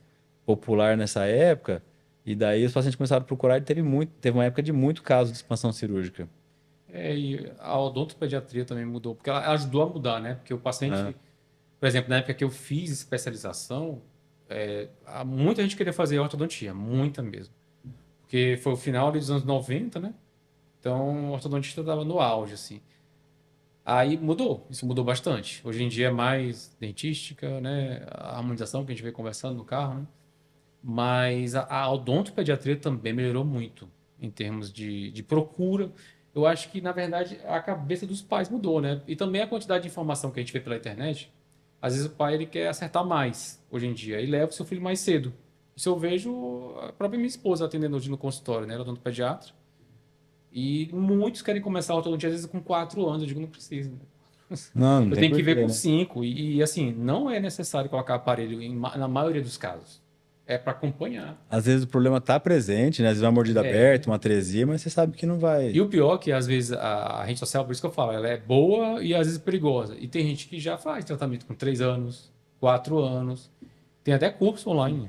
popular nessa época, e daí os pacientes começaram a procurar e teve uma época de muito caso de expansão cirúrgica. É, e a odontopediatria também mudou, porque ela ajudou a mudar, né? Porque o Né? paciente, por exemplo, na época que eu fiz especialização, muita gente queria fazer ortodontia, muita mesmo. Porque foi o final ali dos anos 90, né? Então, o ortodontista estava no auge, assim. Aí mudou, isso mudou bastante. Hoje em dia é mais dentística, né? A harmonização que a gente vem conversando no carro, né? Mas a odontopediatria também melhorou muito em termos de procura. Eu acho que, na verdade, a cabeça dos pais mudou, né? E também a quantidade de informação que a gente vê pela internet. Às vezes o pai ele quer acertar mais hoje em dia e leva o seu filho mais cedo. Isso eu vejo a própria minha esposa atendendo hoje no consultório, né? Ela é odontopediatra. E muitos querem começar a ortodontia às vezes com 4 anos. Eu digo, não precisa, né? Não, não Eu tem tenho que ver porquê, com né? 5. E, assim, não é necessário colocar aparelho na maioria dos casos. É para acompanhar. Às vezes o problema está presente, né? Às vezes uma mordida É. aberta, uma atresia, mas você sabe que não vai. E o pior é que, às vezes, a rede social, por isso que eu falo, ela é boa e às vezes perigosa. E tem gente que já faz tratamento com 3 anos, 4 anos. Tem até curso online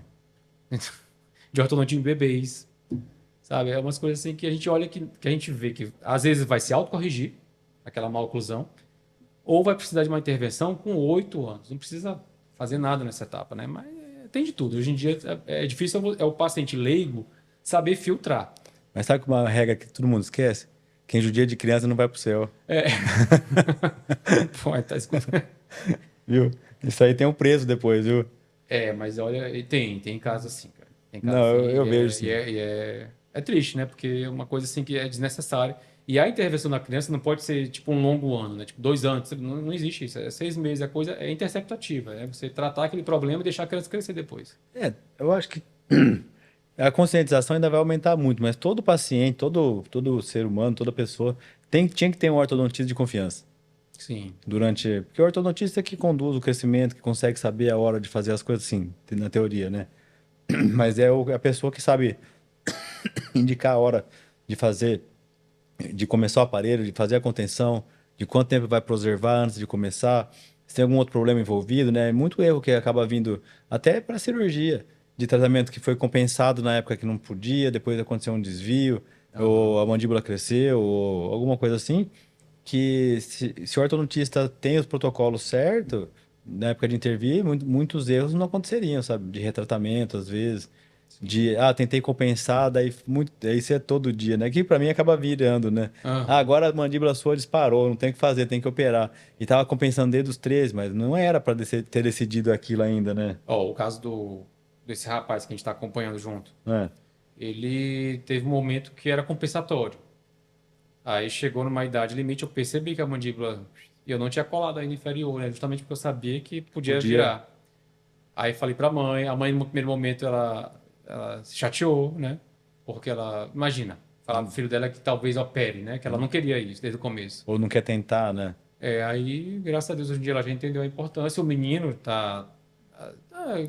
de ortodontia em bebês, sabe? É umas coisas assim que a gente olha que a gente vê que às vezes vai se autocorrigir, aquela maloclusão, ou vai precisar de uma intervenção com 8 anos. Não precisa fazer nada nessa etapa, né? Mas tem de tudo. Hoje em dia é difícil o paciente leigo saber filtrar. Mas sabe que uma regra que todo mundo esquece? Quem judia de criança não vai pro céu. É. Pô, tá escutando. Viu? Isso aí tem um preço depois, viu? É, mas olha, e tem casos assim, cara. Tem casos Não, assim, eu vejo sim. é triste, né? Porque é uma coisa assim que é desnecessária. E a intervenção da criança não pode ser tipo um longo ano, né? Tipo 2 anos. Não existe isso. É 6 meses. A coisa é interceptativa. É você tratar aquele problema e deixar a criança crescer depois. É, eu acho que a conscientização ainda vai aumentar muito, mas todo paciente, todo ser humano, toda pessoa tinha que ter um ortodontista de confiança. Sim. Porque o ortodontista é que conduz o crescimento, que consegue saber a hora de fazer as coisas, sim, na teoria, né? Mas é a pessoa que sabe indicar a hora de fazer, de começar o aparelho, de fazer a contenção, de quanto tempo vai preservar antes de começar, se tem algum outro problema envolvido, né? É muito erro que acaba vindo até para cirurgia, de tratamento que foi compensado na época que não podia, depois aconteceu um desvio, ou Aham. a mandíbula cresceu, ou alguma coisa assim, que se o ortodontista tem os protocolos certos, na época de intervir, muitos erros não aconteceriam, sabe? De retratamento, às vezes. Sim. Tentei compensar, daí isso é todo dia, né? Que pra mim acaba virando, né? Aham. Agora a mandíbula sua disparou, não tem o que fazer, tem que operar. E tava compensando desde os 13, mas não era pra ter decidido aquilo ainda, né? Ó, o caso desse rapaz que a gente está acompanhando junto. É. Ele teve um momento que era compensatório. Aí chegou numa idade limite, eu percebi que a mandíbula. Eu não tinha colado ainda inferior, né? Justamente porque eu sabia que podia Podia. virar. Aí falei pra mãe. A mãe, no primeiro momento, ela se chateou, né? Porque ela. Imagina, falar pro filho dela que talvez opere, né? Que ela não queria isso desde o começo. Ou não quer tentar, né? Aí, graças a Deus, hoje em dia ela já entendeu a importância. O menino tá.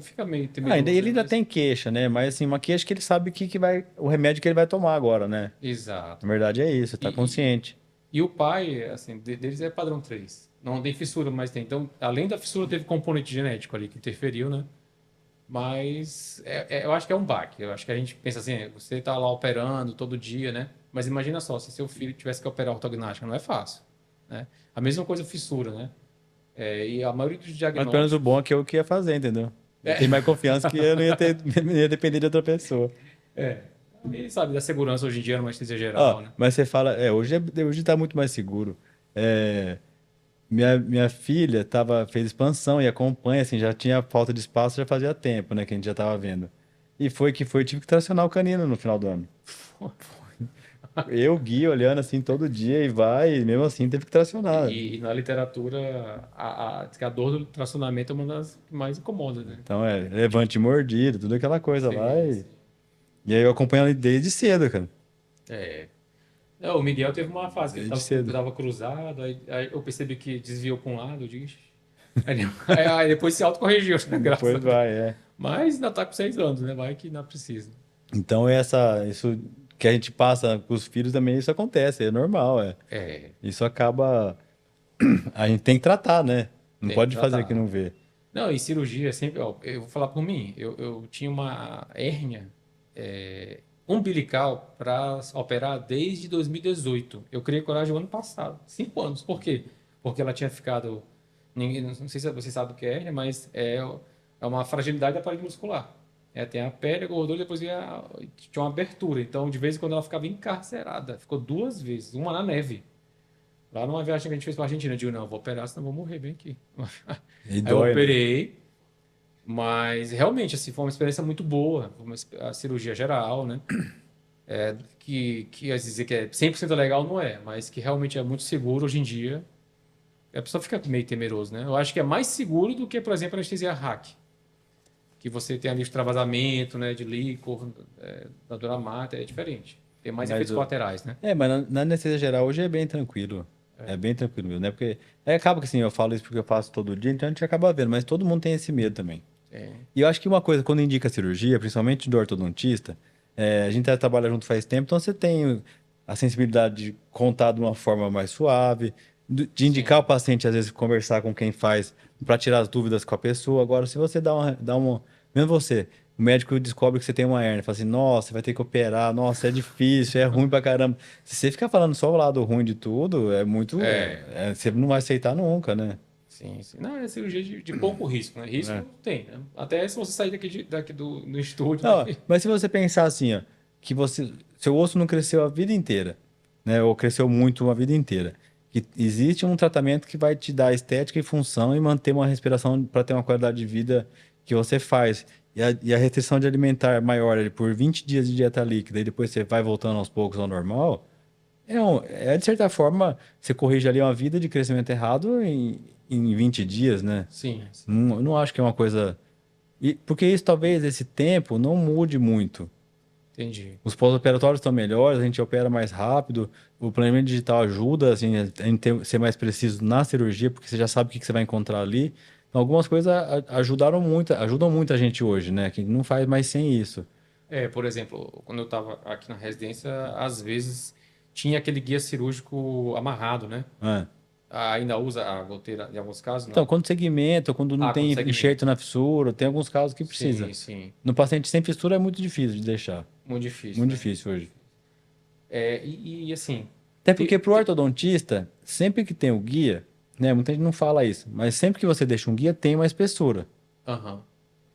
Fica meio Ele temeroso, né? ainda Mas. tem queixa, né? Mas assim, uma queixa que ele sabe que vai, o remédio que ele vai tomar agora, né? Exato. Na verdade é isso, tá E, consciente. E o pai, assim, deles é padrão 3. Não tem fissura, mas tem. Então, além da fissura, teve componente genético ali que interferiu, né? Mas eu acho que é um baque. Eu acho que a gente pensa assim, você tá lá operando todo dia, né? Mas imagina só, se seu filho tivesse que operar ortognática, não é fácil. né? A mesma coisa fissura, né? E a maioria dos Mas pelo menos diagnósticos... o bom é que eu que ia fazer, entendeu? Eu É, tenho mais confiança que eu não ia ter, não ia depender de outra pessoa. é. E, sabe, da segurança hoje em dia numa anestesia Ó, geral, né? mas você fala, hoje tá muito mais seguro. É, minha filha fez expansão e acompanha, assim, já tinha falta de espaço, já fazia tempo, né, que a gente já tava vendo. E eu tive que tracionar o canino no final do ano. Eu, Gui, olhando assim todo dia e vai, e mesmo assim teve que tracionar. E na literatura, diz que a dor do tracionamento é uma das que mais incomoda, né? Então levante mordido, tudo aquela coisa lá. Sim, E aí eu acompanho ela desde cedo, cara. é. Não, o Miguel teve uma fase que ele Desde cedo. tava cruzado, aí eu percebi que desviou para um lado, eu disse. Aí depois se autocorrigiu, né? Graças a Depois Deus. vai, é. Mas ainda tá com 6 anos, né? Vai que não precisa. Então isso que a gente passa com os filhos também, isso acontece, é normal, é. É, Isso acaba. A gente tem que tratar, né? Não tem que pode fazer que tratar. não vê. Não, e cirurgia é sempre, ó, eu vou falar por mim, eu tinha uma hérnia umbilical para operar desde 2018. Eu criei coragem o ano passado, 5 anos. Por quê? Porque ela tinha ficado, não sei se você sabe o que é hérnia, mas é uma fragilidade da parede muscular. Tem a pele, a gordura, depois tinha uma abertura. Então, de vez em quando ela ficava encarcerada. Ficou 2 vezes, uma na neve. Lá numa viagem que a gente fez para a Argentina, eu digo, não, vou operar, senão vou morrer bem aqui. E Aí eu dói, né? operei, mas realmente assim, foi uma experiência muito boa, a cirurgia geral, né? Que às vezes dizer que é 100% legal, não é, mas que realmente é muito seguro hoje em dia. A pessoa fica meio temeroso, né? Eu acho que é mais seguro do que, por exemplo, a anestesia hack, que você tem ali o extravasamento, né, de líquor, da dura mata, é diferente. Tem mais Mas, efeitos colaterais, né? mas na anestesia geral hoje é bem tranquilo. É bem tranquilo mesmo, né? Porque acaba que assim, eu falo isso porque eu faço todo dia, então a gente acaba vendo, mas todo mundo tem esse medo também. É, E eu acho que uma coisa, quando indica cirurgia, principalmente do ortodontista, a gente já trabalha junto faz tempo, então você tem a sensibilidade de contar de uma forma mais suave, de indicar o sim. paciente, às vezes, conversar com quem faz, para tirar as dúvidas com a pessoa. Agora, se você dá uma. Mesmo você, o médico descobre que você tem uma hérnia, fala assim: nossa, vai ter que operar, nossa, é difícil, é ruim pra caramba. Se você ficar falando só o lado ruim de tudo, é muito. É, Você não vai aceitar nunca, né? sim, sim. Não, é cirurgia de pouco risco, né? Risco tem, né? Até se você sair daqui do estúdio, Não, né? mas se você pensar assim, ó, que seu osso não cresceu a vida inteira, né, ou cresceu muito a vida inteira, que existe um tratamento que vai te dar estética e função e manter uma respiração para ter uma qualidade de vida que você faz. E a restrição de alimentar maior ali, por 20 dias de dieta líquida e depois você vai voltando aos poucos ao normal, de certa forma, você corrige ali uma vida de crescimento errado em 20 dias, né? Sim, Eu não acho que é uma coisa. Porque isso talvez esse tempo não mude muito. entendi. Os pós-operatórios estão melhores, a gente opera mais rápido, o planejamento digital ajuda assim, a gente ser mais preciso na cirurgia, porque você já sabe o que você vai encontrar ali. Então, algumas coisas ajudam muito a gente hoje, né? Que não faz mais sem isso. Por exemplo, quando eu estava aqui na residência, às vezes tinha aquele guia cirúrgico amarrado, né? É. Ainda usa a goteira em alguns casos, Então, não? quando segmenta, quando não Com tem segmento. enxerto na fissura, tem alguns casos que precisa. Sim, sim. No paciente sem fissura é muito difícil de deixar. Muito difícil, Muito né? difícil hoje. Assim, Até te- porque pro te- ortodontista, sempre que tem o guia, né? Muita gente não fala isso, mas sempre que você deixa um guia, tem uma espessura. aham.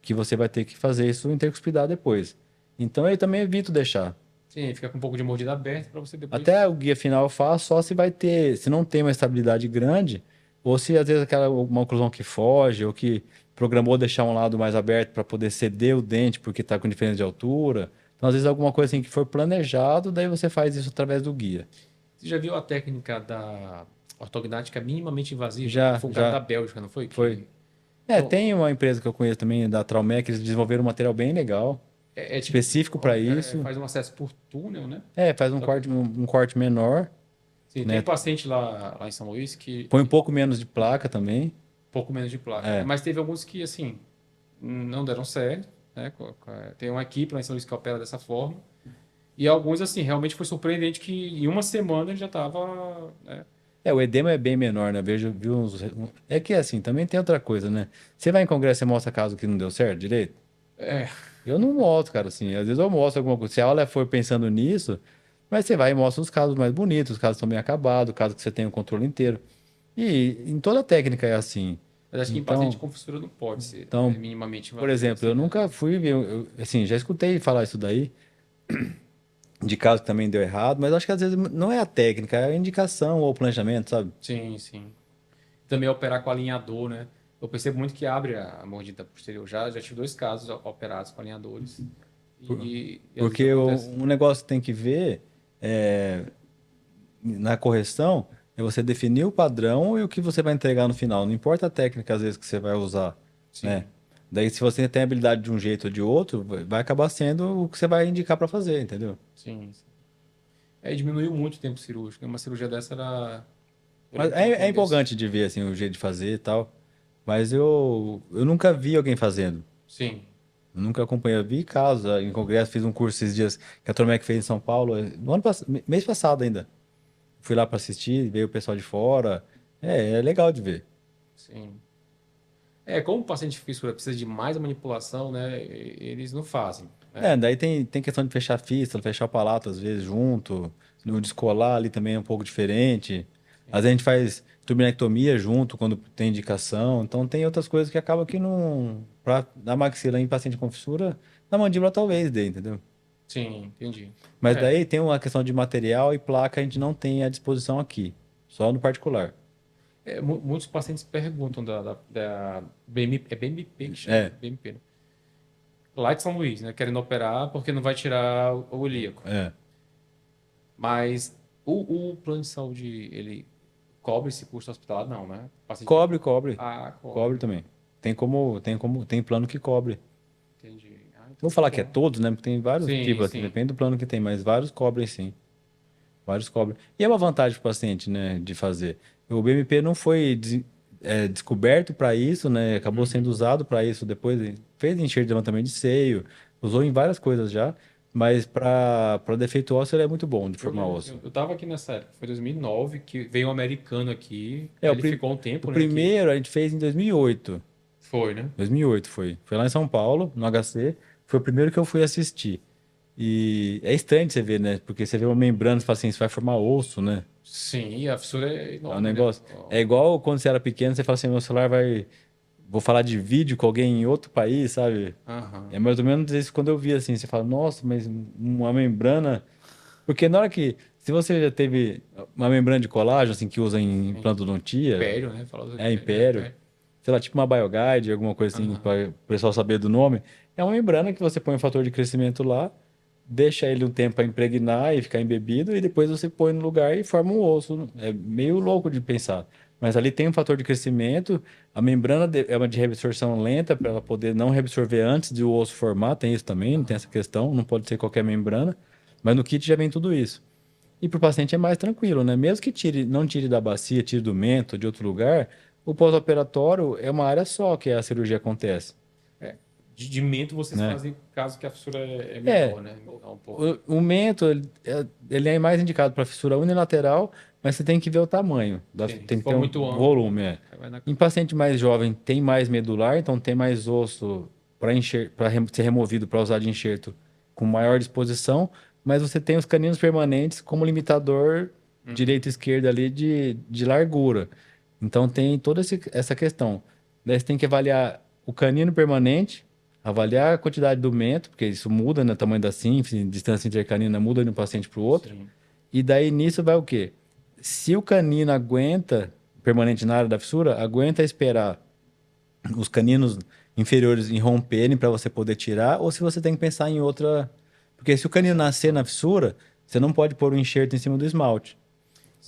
Que você vai ter que fazer isso intercuspidar depois. Então eu também evito deixar. Sim, fica com um pouco de mordida aberta para você Até depois. o guia final eu faço só se vai ter, se não tem uma estabilidade grande, ou se às vezes uma oclusão que foge, ou que programou deixar um lado mais aberto para poder ceder o dente porque está com diferença de altura. Então, às vezes, alguma coisa assim que for planejado, daí você faz isso através do guia. Você já viu a técnica da ortognática minimamente invasiva? Já, Foi o cara da já Bélgica, não foi? foi. Então, Tem uma empresa que eu conheço também, da Traumec, eles desenvolveram um material bem legal, tipo, específico para isso. faz um acesso por túnel, né? Faz Só que, um corte menor, sim, tem né? paciente lá em São Luís que Põe um pouco menos de placa também. pouco menos de placa. É. Mas teve alguns que, assim, não deram certo, né? Tem uma equipe lá em São Luís que opera dessa forma. E alguns, assim, realmente foi surpreendente que em uma semana ele já estava, né? O edema é bem menor, né? Vi uns. É que assim, também tem outra coisa, né? Você vai em congresso e mostra caso que não deu certo direito? É, Eu não mostro, cara, assim. Às vezes eu mostro alguma coisa. Se a aula for pensando nisso, Mas você vai e mostra os casos mais bonitos, os casos estão bem acabados, casos que você tem o controle inteiro. E em toda técnica é assim. Mas acho que em paciente Então, com fissura não pode ser então, minimamente por invasivo exemplo, eu assim, né? nunca fui ver, assim, já escutei falar isso daí, de caso que também deu errado, mas acho que às vezes não é a técnica, é a indicação ou o planejamento, sabe? Sim, sim. Também operar com alinhador, né? Eu percebo muito que abre a mordida posterior. Já tive 2 casos operados com alinhadores. E às vezes Porque acontece. um negócio que tem que ver é, na correção é você definir o padrão e o que você vai entregar no final. Não importa a técnica, às vezes, que você vai usar, né? Sim, Daí, se você tem habilidade de um jeito ou de outro, vai acabar sendo o que você vai indicar para fazer, entendeu? sim, sim. É, diminuiu muito o tempo cirúrgico, né? Uma cirurgia dessa Mas duraria um é tempo desse. empolgante de ver, assim, o jeito de fazer e tal. Mas eu nunca vi alguém fazendo. Sim. Nunca acompanhei. Eu vi casos, em congresso, fiz um curso esses dias que a Tormec fez em São Paulo, no mês passado ainda. Fui lá para assistir, veio o pessoal de fora. É legal de ver. Sim. É, como o paciente de fissura precisa de mais manipulação, né? Eles não fazem, né? Daí tem questão de fechar a fístula, fechar o palato às vezes junto, no descolar ali também é um pouco diferente. Às vezes a gente faz turbinectomia junto quando tem indicação, então tem outras coisas que acabam que não. Pra dar maxila em paciente com fissura, na mandíbula talvez dê, entendeu? Sim, entendi. Mas É, daí tem uma questão de material e placa a gente não tem à disposição aqui, só no particular. muitos pacientes perguntam da BMP, é BMP que chama? É, BMP, né? Lá de São Luís, né? Querendo operar porque não vai tirar o ilíaco. é. Mas o plano de saúde, ele cobre esse custo hospitalar? Não, né? O paciente... Cobre, cobre. Ah, Cobre cobre. também. Tem plano que cobre. Entendi. Ah, então Vou tá falar que é bom. todos, né? Porque tem vários Sim, tipos, assim, sim. depende do plano que tem, mas vários cobrem sim. Vários cobrem. E é uma vantagem para o paciente, né, de fazer. O BMP não foi descoberto para isso, né? Acabou sendo Uhum. usado para isso depois. Fez enxerto de levantamento de seio, usou em várias coisas já, mas para defeito ósseo ele é muito bom de Eu formar lembro, osso. eu tava aqui nessa época, foi 2009, que veio um americano aqui, É, aí o, ele prim- ficou um o tempo, né, aqui. primeiro a gente fez em 2008. Foi, né? 2008 foi. Foi lá em São Paulo, no HC. Foi o primeiro que eu fui assistir. E é estranho de você ver, né? Porque você vê uma membrana e fala assim, isso vai formar osso, né? Sim, e a fissura é É um enorme, né? negócio. É igual quando você era pequeno, você fala assim, meu celular vai. Vou falar de vídeo com alguém em outro país, sabe? É Aham. mais ou menos isso quando eu vi assim, você fala, nossa, mas uma membrana. Porque na hora que. Se você já teve uma membrana de colágeno, assim, que usa em Sim. implantodontia, Império, né? Fala do é Império, Império, sei lá, tipo uma BioGuide, alguma coisa assim, Aham. para o pessoal saber do nome, é uma membrana que você põe um fator de crescimento lá, deixa ele um tempo para impregnar e ficar embebido, e depois você põe no lugar e forma um osso. É meio louco de pensar. Mas ali tem um fator de crescimento, a membrana é uma de reabsorção lenta, para ela poder não reabsorver antes de o osso formar, tem isso também, não tem essa questão, não pode ser qualquer membrana, mas no kit já vem tudo isso. E para o paciente é mais tranquilo, né? Mesmo que não tire da bacia, tire do mento, de outro lugar, o pós-operatório é uma área só que a cirurgia acontece, É. De mento vocês né? fazem caso que a fissura é É, menor, né? Menor um pouco. o mento, ele é mais indicado para fissura unilateral, mas você tem que ver o tamanho, Sim. tem Se que ter for um muito amplo, volume, é. aí vai na... Em paciente mais jovem tem mais medular, então tem mais osso para ser removido para usar de enxerto com maior disposição, mas você tem os caninos permanentes como limitador Uhum. direita e esquerda ali de largura. Então tem toda essa questão. Daí você tem que avaliar o canino permanente, avaliar a quantidade do mento, porque isso muda, né? O tamanho da sínfise, distância intercanina muda de um paciente para o outro. Sim. E daí nisso vai o quê? Se o canino aguenta, permanente na área da fissura, aguenta esperar os caninos inferiores irromperem para você poder tirar, ou se você tem que pensar em outra. Porque se o canino nascer na Situação. fissura, você não pode pôr o enxerto em cima do esmalte.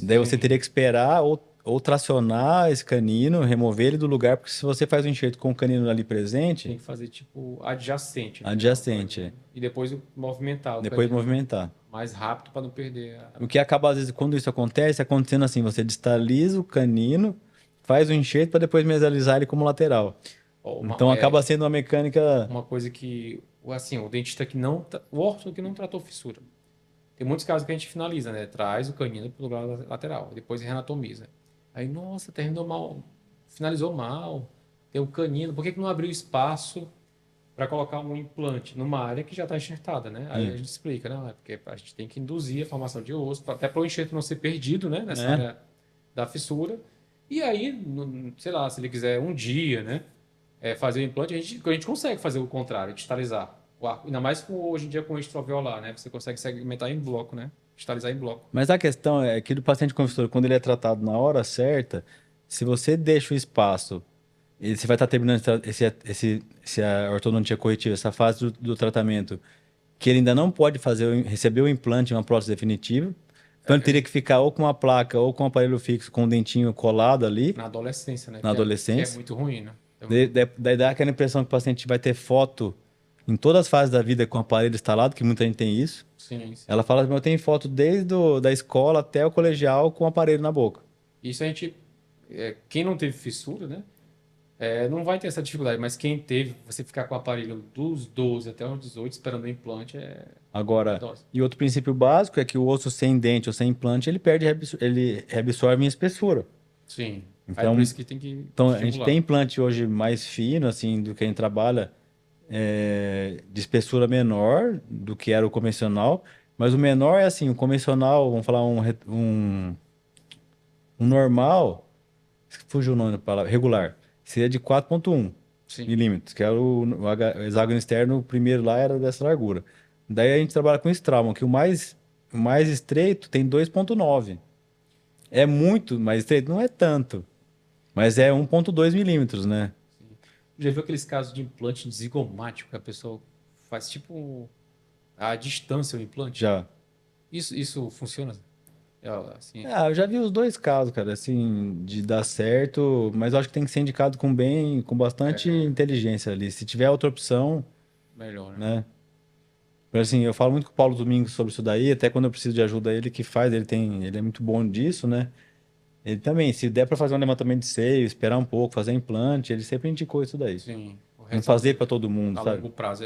Daí você Sim. teria que esperar ou tracionar esse canino, remover ele do lugar, porque se você faz o enxerto com o canino ali presente, Tem que fazer tipo adjacente, né? Ao adjacente, canino. E depois movimentar o depois canino movimentar. mais rápido para não perder O que acaba, às vezes, quando isso acontece, acontecendo assim, você distaliza o canino, faz o enxerto para depois mesalizar ele como lateral. Ó, Então acaba sendo uma mecânica. uma coisa que, assim, o dentista que não, o orto que não tratou fissura. Tem muitos casos que a gente finaliza, né? Traz o canino para o lugar lateral, depois renatomiza. Aí, nossa, terminou mal, finalizou mal, tem o canino, por que que não abriu espaço para colocar um implante numa área que já está enxertada, né? Aí É. a gente explica, não, é porque a gente tem que induzir a formação de osso, até para o enxerto não ser perdido, né? Nessa É. área da fissura. E aí, sei lá, se ele quiser um dia, né? Fazer o implante, a gente consegue fazer o contrário, distalizar o arco. Ainda mais hoje em dia com o extraveolar, né? Você consegue segmentar em bloco, né? Distalizar em bloco. Mas a questão é que do paciente com fissura, quando ele é tratado na hora certa, se você deixa o espaço, você vai estar terminando esse a ortodontia corretiva, essa fase do tratamento, que ele ainda não pode receber o implante, uma prótese definitiva. Então ele teria que ficar ou com uma placa ou com um aparelho fixo com um dentinho colado ali Na adolescência, né? na Que é adolescência. muito ruim, né? Daí dá aquela impressão que o paciente vai ter foto em todas as fases da vida com o aparelho instalado, que muita gente tem isso. Sim, sim. Ela fala, eu tenho foto desde da escola até o colegial com o aparelho na boca. Isso a gente. Quem não teve fissura, né? Não vai ter essa dificuldade, mas quem teve, você ficar com o aparelho dos 12 até os 18 esperando o implante Agora, dose. e outro princípio básico é que o osso sem dente ou sem implante, ele reabsorve em espessura. Sim. Aí Então, por isso que tem que então a gente estimular. tem implante hoje mais fino, assim, do que a gente trabalha, de espessura menor do que era o convencional, mas o menor é assim, o convencional, vamos falar um normal, fugiu o nome da palavra, regular, seria de 4,1 Sim. milímetros, que era o hexágono externo, o primeiro lá era dessa largura. Daí a gente trabalha com Straumann, que o mais estreito tem 2,9. É muito mais estreito? Não é tanto, mas é 1,2 milímetros, né? Já viu aqueles casos de implante zigomático que a pessoa faz tipo a distância o implante? Já. Isso funciona? Assim, Ah, eu já vi os dois casos, cara, assim, de dar certo, mas eu acho que tem que ser indicado com bastante inteligência ali. Se tiver outra opção, melhor, né? né? Mas, assim, eu falo muito com o Paulo Domingos sobre isso daí, até quando eu preciso de ajuda, ele que faz, ele é muito bom disso, né? Ele também, se der para fazer um levantamento de seio, esperar um pouco, fazer implante, ele sempre indicou isso daí. Sim. O Não resultado fazer para todo mundo, a sabe? longo prazo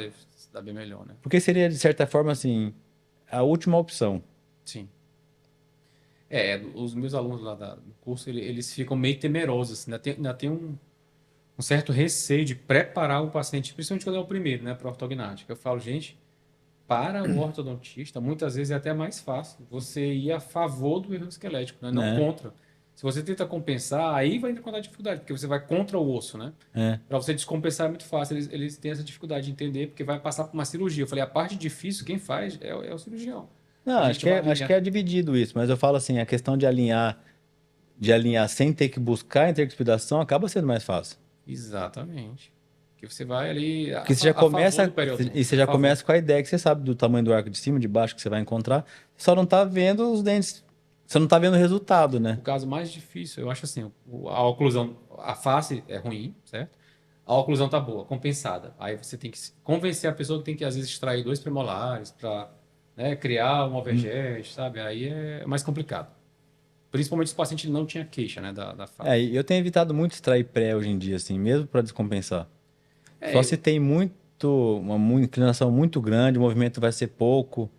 dá bem melhor, né? Porque seria, de certa forma, assim, a última opção. Sim. Os meus alunos lá do curso, eles ficam meio temerosos, assim, ainda tem um certo receio de preparar o paciente, principalmente quando é o primeiro, né, para ortognática. Eu falo, gente, para o ortodontista, muitas vezes é até mais fácil você ir a favor do erro esquelético, né, não Né? contra. Se você tenta compensar, aí vai encontrar dificuldade, porque você vai contra o osso, né? É. Para você descompensar é muito fácil, eles têm essa dificuldade de entender, porque vai passar por uma cirurgia. Eu falei, a parte difícil, quem faz é o cirurgião. Não, A acho gente que vai acho que alinhar. é dividido isso, mas eu falo assim, a questão de alinhar sem ter que buscar interpretação acaba sendo mais fácil. Exatamente. Que você vai ali Porque você já a favor do começa, e periodonto, você a já favor. começa com a ideia que você sabe do tamanho do arco de cima, de baixo que você vai encontrar, só não tá vendo os dentes, você não tá vendo o resultado, né? O caso mais difícil, eu acho assim, a oclusão, a face é ruim, certo? A oclusão tá boa, compensada. Aí você tem que convencer a pessoa que tem que, às vezes, extrair dois premolares para, né, criar um overgest, sabe? Aí é mais complicado. Principalmente se o paciente não tinha queixa, né, da É, face. e eu tenho evitado muito extrair pré hoje em dia, assim, mesmo para descompensar. Só É, se tem uma inclinação muito grande, o movimento vai ser pouco.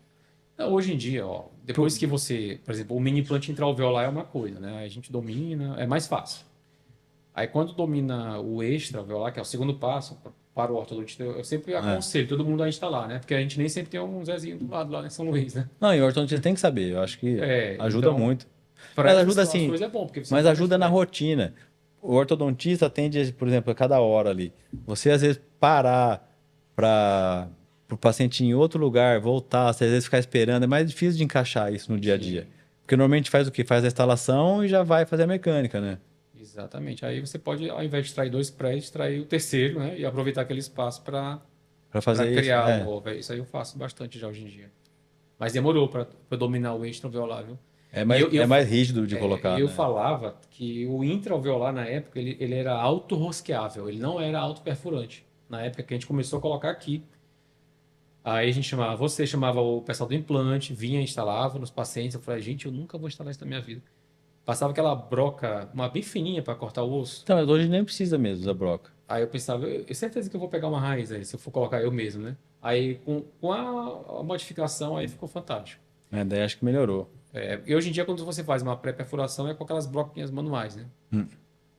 hoje em dia, ó, depois que você, por exemplo, o mini implante intraalveolar é uma coisa, né? A gente domina, é mais fácil. Aí quando domina o extra-alveolar, que é o segundo passo para o ortodontista, eu sempre É. aconselho todo mundo a instalar, né? Porque a gente nem sempre tem um Zezinho do lado lá em São Luís, né? Não, e o ortodontista tem que saber, eu acho que ajuda Então, muito. para Mas essas ajuda assim, situações é bom, porque você não mas vai ter ajuda na dificuldade. rotina. O ortodontista atende, por exemplo, a cada hora ali. Você às vezes parar para o paciente ir em outro lugar, voltar, você às vezes ficar esperando, é mais difícil de encaixar isso no dia a dia. Sim, Porque normalmente faz o quê? Faz a instalação e já vai fazer a mecânica, né? exatamente. Aí você pode, ao invés de extrair dois pré, extrair o terceiro, né? E aproveitar aquele espaço para Para fazer isso. criar o É, over. Isso aí eu faço bastante já hoje em dia. Mas demorou para dominar o extra-alveolar, viu? é E mais, é mais rígido de colocar, eu né? falava que o intraalveolar na época ele era autorrosqueável, ele não era autoperfurante. Na época que a gente começou a colocar aqui, aí a gente chamava, você chamava o pessoal do implante, vinha, instalava nos pacientes. Eu falei, gente, eu nunca vou instalar isso na minha vida. Passava aquela broca, uma bem fininha para cortar o osso. Então, mas hoje nem precisa mesmo da broca. Aí eu pensava, eu certeza que eu vou pegar uma raiz aí, se eu for colocar eu mesmo, né? Aí com a modificação aí ficou fantástico. Né? Daí acho que melhorou. E hoje em dia, quando você faz uma pré-perfuração, é com aquelas broquinhas manuais, né?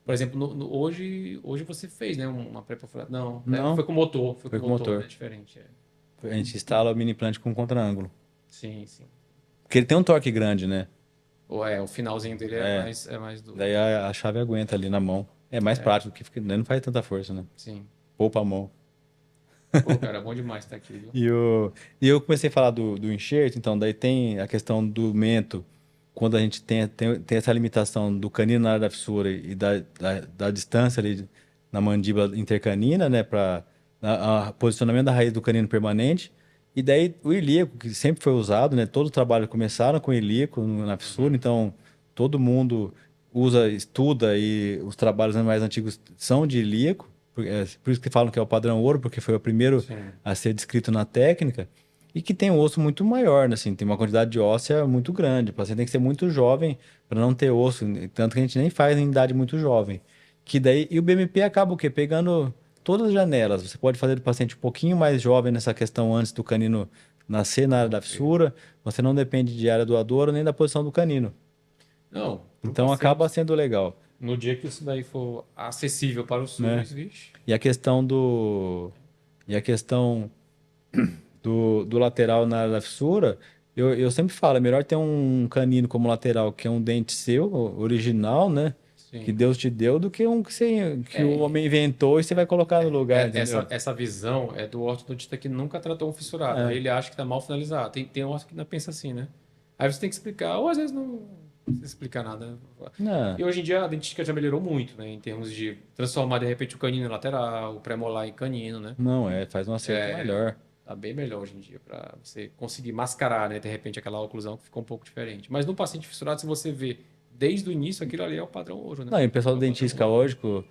Por exemplo, hoje você fez, né? Uma pré-perfuração. Não, Não, foi com motor. Foi foi com com motor, motor. né? Diferente. A gente instala o mini implant com contra-ângulo. Sim, sim. Porque ele tem um torque grande, né? O finalzinho dele É. é mais duro. Daí a chave aguenta ali na mão. É mais prático, que fica, não faz tanta força, né? Sim. Poupa a mão. Pô, cara, bom demais estar aqui, viu? E eu comecei a falar do enxerto, então daí tem a questão do mento, quando a gente tem essa limitação do canino na área da fissura e da distância ali na mandíbula intercanina, né, para posicionamento da raiz do canino permanente, e daí o ilíaco, que sempre foi usado, né, todo o trabalho começaram com ilíaco na fissura, então todo mundo estuda e os trabalhos mais antigos são de ilíaco, por isso que falam que é o padrão ouro, porque foi o primeiro Sim. a ser descrito na técnica, e que tem um osso muito maior, né? Assim, tem uma quantidade de óssea muito grande. O paciente tem que ser muito jovem para não ter osso, tanto que a gente nem faz em idade muito jovem. Que daí, e o BMP acaba o quê? Pegando todas as janelas. Você pode fazer do paciente um pouquinho mais jovem nessa questão antes do canino nascer na área da Ok. fissura. Você não depende de área doadora nem da posição do canino. Não, pro Então acaba paciente, sendo legal, no dia que isso daí for acessível para o né? SUS, vixe. E a questão do e a questão do lateral na área da fissura, eu sempre falo, é melhor ter um canino como lateral, que é um dente seu, original, né? Que Sim. Deus te deu, do que um que o É, homem inventou e você vai colocar no lugar, entendeu? essa visão é do ortodontista que nunca tratou um fissurado. Aí É. ele acha que está mal finalizado. Tem orto que ainda pensa assim, né? Aí você tem que explicar, ou às vezes não precisa explicar nada. Não, E hoje em dia a dentística já melhorou muito, né? Em termos de transformar de repente o canino em lateral, o premolar em canino, né? não é, faz um acerto melhor. Tá bem melhor hoje em dia para você conseguir mascarar, né? De repente aquela oclusão que ficou um pouco diferente. Mas no paciente fissurado, se você vê desde o início, aquilo ali é o padrão ouro, né? Não, e o pessoal É do o padrão dentística ouro. hoje, com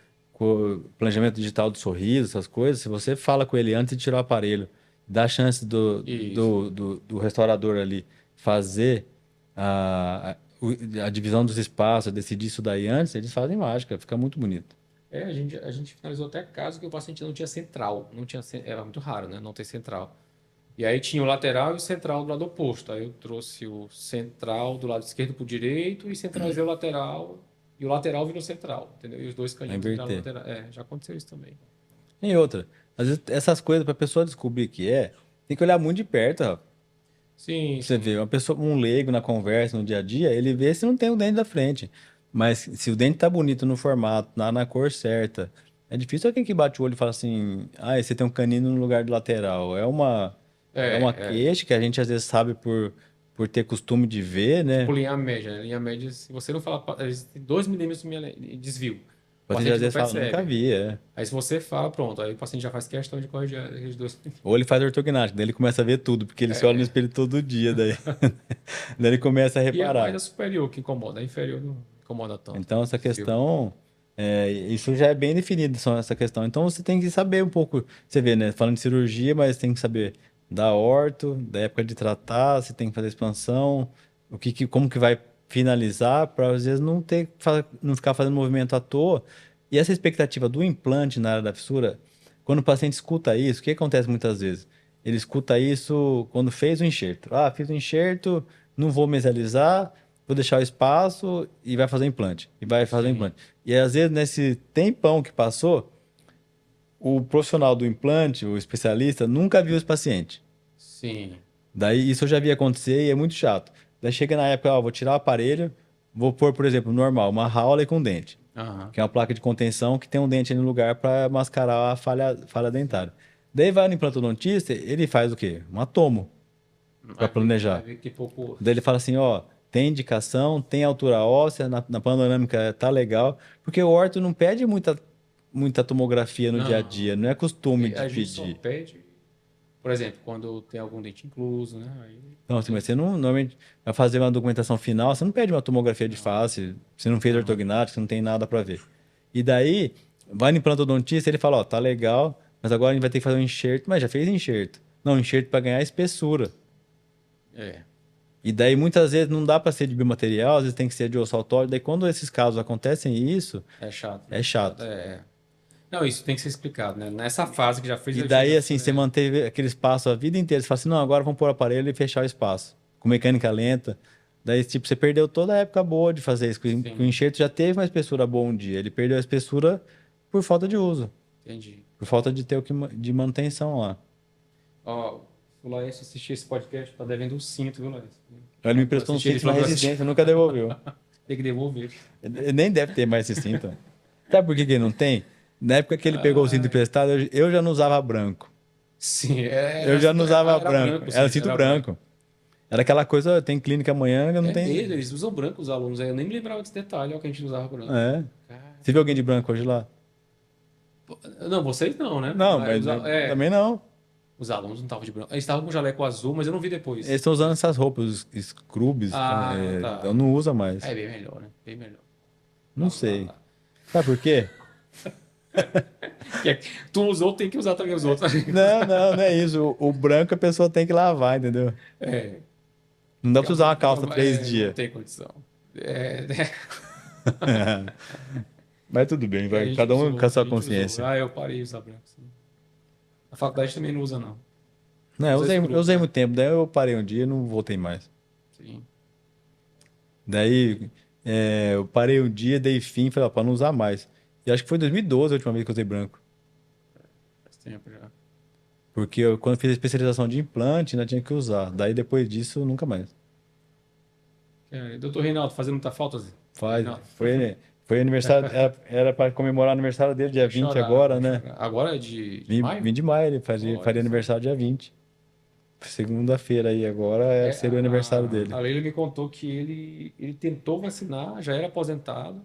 o planejamento digital do sorriso, essas coisas, se você fala com ele antes de tirar o aparelho, dá a chance Isso. do restaurador ali fazer a divisão dos espaços, decidir isso daí antes, eles fazem mágica, fica muito bonito. A gente finalizou até caso que o paciente não tinha central. Não tinha, era muito raro, né? Não ter central. E aí tinha o lateral e o central do lado oposto. Aí eu trouxe o central do lado esquerdo para o direito e centralizei o lateral. E o lateral virou central, entendeu? E os dois Vai caninos viraram inverter. lateral. É, já aconteceu isso também. E outra, às vezes essas coisas, para a pessoa descobrir que tem que olhar muito de perto, ó. Pra Sim, você sim. vê, uma pessoa, um leigo na conversa, no dia a dia, ele vê se não tem o dente da frente. Mas se o dente tá bonito no formato, na cor certa, é difícil alguém que bate o olho e fala assim, ah, você tem um canino no lugar do lateral. É uma É, queixa que a gente às vezes sabe por ter costume de ver, tipo né? linha média, né? Linha média, se você não falar, tem 2 milímetros de desvio. O O paciente às paciente não vezes fala, nunca percebe. vi, é. Aí se você fala, pronto, aí o paciente já faz questão de corrigir aqueles 2 Ou ele faz ortognático, daí ele começa a ver tudo, porque ele se olha no espelho todo dia, daí, daí ele começa a E é mais reparar. a superior que incomoda, a inferior não incomoda tanto. Então, essa Desvio. questão, isso já é bem definido, só essa questão. Então, você tem que saber um pouco, você vê, né? Falando de cirurgia, mas tem que saber da orto, da época de tratar, você tem que fazer expansão, como que vai finalizar, para às vezes não ficar fazendo movimento à toa. E essa expectativa do implante na área da fissura, quando o paciente escuta isso, o que acontece muitas vezes? Ele escuta isso quando fez o enxerto. Ah, fiz o enxerto, não vou mesializar, vou deixar o espaço e vai fazer o implante. E vai fazer o Sim, implante. E às vezes, nesse tempão que passou, o profissional do implante, o especialista, nunca viu esse paciente. sim. Daí isso eu já vi acontecer e é muito chato. Daí chega na época, ó, vou tirar o aparelho, vou pôr, por exemplo, normal, uma Hawley com dente, Aham. que é uma placa de contenção que tem um dente ali no lugar para mascarar a falha dentária. Daí vai no implantodontista, ele faz o quê? Um tomo para Vai planejar. ver que pouco. Daí ele fala assim, ó, tem indicação, tem altura óssea, na panorâmica tá legal, porque o orto não pede muita tomografia no dia a Não. dia, não é costume de A gente só pedir. pede, por exemplo, quando tem algum dente incluso, né? Aí, Então, assim, mas você não, normalmente, vai fazer uma documentação final, você não pede uma tomografia de face, você não fez não. ortognático, você não tem nada para ver. E daí, vai no implantodontista, ele fala, ó, tá legal, mas agora a gente vai ter que fazer um enxerto, mas já fez enxerto. Não, enxerto para ganhar espessura. É, E daí, muitas vezes, não dá para ser de biomaterial, às vezes tem que ser de osso autólogo. Daí, quando esses casos acontecem isso, é chato, é né? chato. Não, isso tem que ser explicado, né? Nessa fase que já fez E a gente daí, já assim, você manteve aquele espaço a vida inteira. Você fala assim, não, agora vamos pôr o aparelho e fechar o espaço. Com mecânica lenta. Daí, tipo, você perdeu toda a época boa de fazer isso. Sim, O enxerto já teve uma espessura boa um dia. Ele perdeu a espessura por falta de uso. entendi. Por falta de ter o que de manutenção lá. Ó, o Laércio assistir esse podcast, tá devendo um cinto, viu, Laércio? Ele me Eu emprestou um assisti, ele cinto na falou que eu assisti. residência, nunca devolveu. Tem que devolver. Ele nem deve ter mais esse cinto. Sabe por que que ele não tem? Na época que ele pegou o cinto emprestado, eu já não usava branco. Sim, Eu já não usava era branco. o Era cinto, cinto era branco. Era aquela coisa, tem clínica amanhã, eu não É tem. mesmo, eles usam branco os alunos. Eu nem me lembrava desse detalhe, ó, que a gente não usava branco. É. Cara, Você viu alguém de branco hoje lá? não, vocês não, né? Não, mas também não. Os alunos não estavam de branco. Eles estavam com jaleco azul, mas eu não vi depois. Eles estão usando essas roupas, os scrubs, Ah, tá. então não usa mais. É bem melhor, né? Bem melhor. Não sei. Sabe por quê? Tu usou, tem que usar também os outros. Não é isso. O branco a pessoa tem que lavar, entendeu? É. Não dá pra usar uma calça 3 Não dias. tem condição. É, Mas tudo bem, a vai. gente Cada um usou, com a sua a gente consciência. usou. Ah, eu parei de usar branco. Sim. A faculdade também não usa, não. Não, eu Usa usei, scrub, eu usei né? muito tempo, daí eu parei um dia e não voltei mais. Sim. Daí eu parei um dia, dei fim, falei, ó, pra não usar mais. E acho que foi em 2012 a última vez que eu usei branco. Faz tempo já. Porque eu, quando fiz a especialização de implante, ainda tinha que usar. Daí depois disso, nunca mais. Doutor Reinaldo, fazendo muita falta, Zé? Faz. Reinaldo. Foi aniversário, era para comemorar o aniversário dele, dia Vai 20 chorar, agora, vai né? chorar. Agora é de Vim, maio? vim de maio, ele faria Olha só. aniversário dia 20. Segunda-feira aí, agora seria o aniversário dele. A Leila me contou que ele tentou vacinar, já era aposentado.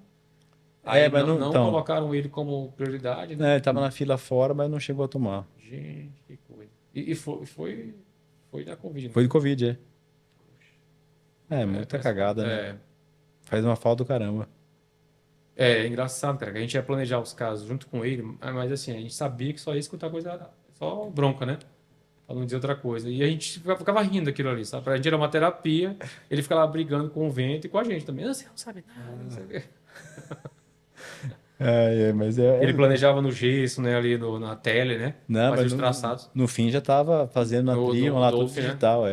Aí Mas não, não então, colocaram ele como prioridade, né? ele tava na fila fora, mas não chegou a tomar. Gente, que coisa. E foi da Covid, né? Foi de Covid, é. Muita parece- cagada, né? Faz uma falta do caramba. É engraçado, cara, que a gente ia planejar os casos junto com ele, mas assim, a gente sabia que só ia escutar coisa, só bronca, né? Pra não dizer outra coisa. E a gente ficava rindo daquilo ali, sabe? Pra gente era uma terapia, ele ficava lá brigando com o vento e com a gente também. Você não sabe nada, não sei o quê. Mas Ele planejava no gesso, né? Ali na tele, né? Não, Fazia mas os traçados. no fim já tava fazendo na Trion No lá, tudo Dolph, né? digital,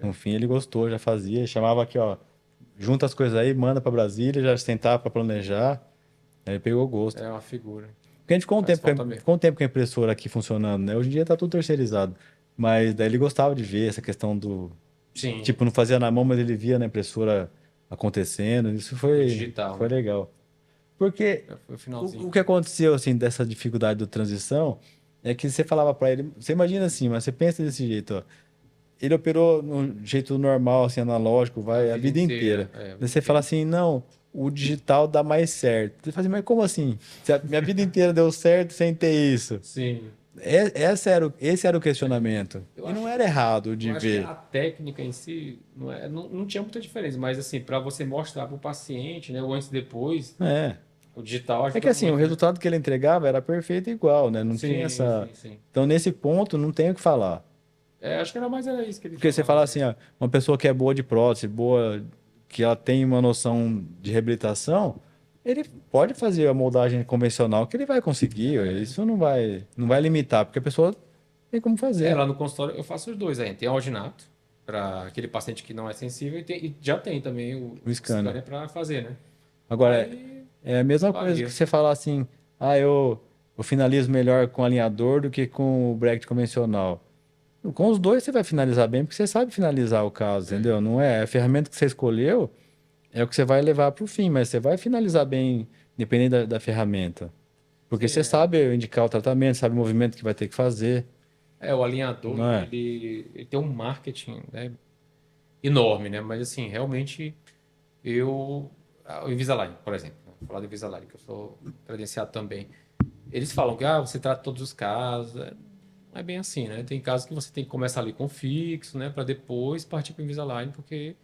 No fim ele gostou, já fazia, chamava aqui, ó, junta as coisas aí, manda pra Brasília, já sentava pra planejar, aí ele pegou gosto. É uma figura. Porque a gente ficou um Faz tempo, falta mesmo. ficou um tempo com a impressora aqui funcionando, né? Hoje em dia tá tudo terceirizado. Mas daí ele gostava de ver essa questão do, Sim, tipo, não fazia na mão, mas ele via na impressora acontecendo, isso digital, foi né? legal. Porque Foi o o finalzinho. que aconteceu, assim, dessa dificuldade da transição, é que você falava pra ele, você imagina assim, mas você pensa desse jeito, ó, ele operou no jeito normal, assim, analógico, vai a vida inteira. Daí você fala assim, não, o digital dá mais certo. Você fala assim, mas como assim? Se a minha vida inteira deu certo sem ter isso. Sim. Esse era o questionamento. Eu E não acho- era errado de Eu acho que ver. a técnica em si não tinha muita diferença, mas assim, para você mostrar para o paciente, né, o antes e depois, É. o digital É que ajuda assim, o muito, né? resultado que ele entregava era perfeito e igual, né? Não tinha Sim, essa. sim, sim. Então, nesse ponto, não tem o que falar. Acho que era isso que ele Porque você falava, fala né? assim, ó, uma pessoa que é boa de prótese, boa, que ela tem uma noção de reabilitação, ele pode fazer a moldagem convencional que ele vai conseguir. Isso não vai limitar, porque a pessoa tem como fazer. Lá no consultório eu faço os dois aí. Tem o alginato, para aquele paciente que não é sensível, e já tem também O o scanner. scanner para fazer, né? Agora, Aí, é a mesma coisa varia. que você falar assim, eu finalizo melhor com alinhador do que com o bracket convencional. Com os dois você vai finalizar bem, porque você sabe finalizar o caso, entendeu? Não é a ferramenta que você escolheu, é o que você vai levar para o fim, mas você vai finalizar bem, dependendo da ferramenta. Porque Sim, você sabe indicar o tratamento, sabe o movimento que vai ter que fazer, o alinhador, não é? ele tem um marketing, né, enorme, né? Mas assim, realmente o Invisalign, por exemplo, vou falar do Invisalign, que eu sou credenciado também. Eles falam que você trata todos os casos. Não é bem assim, né? Tem casos que você tem que começar ali com fixo, né? Para depois partir para o Invisalign, porque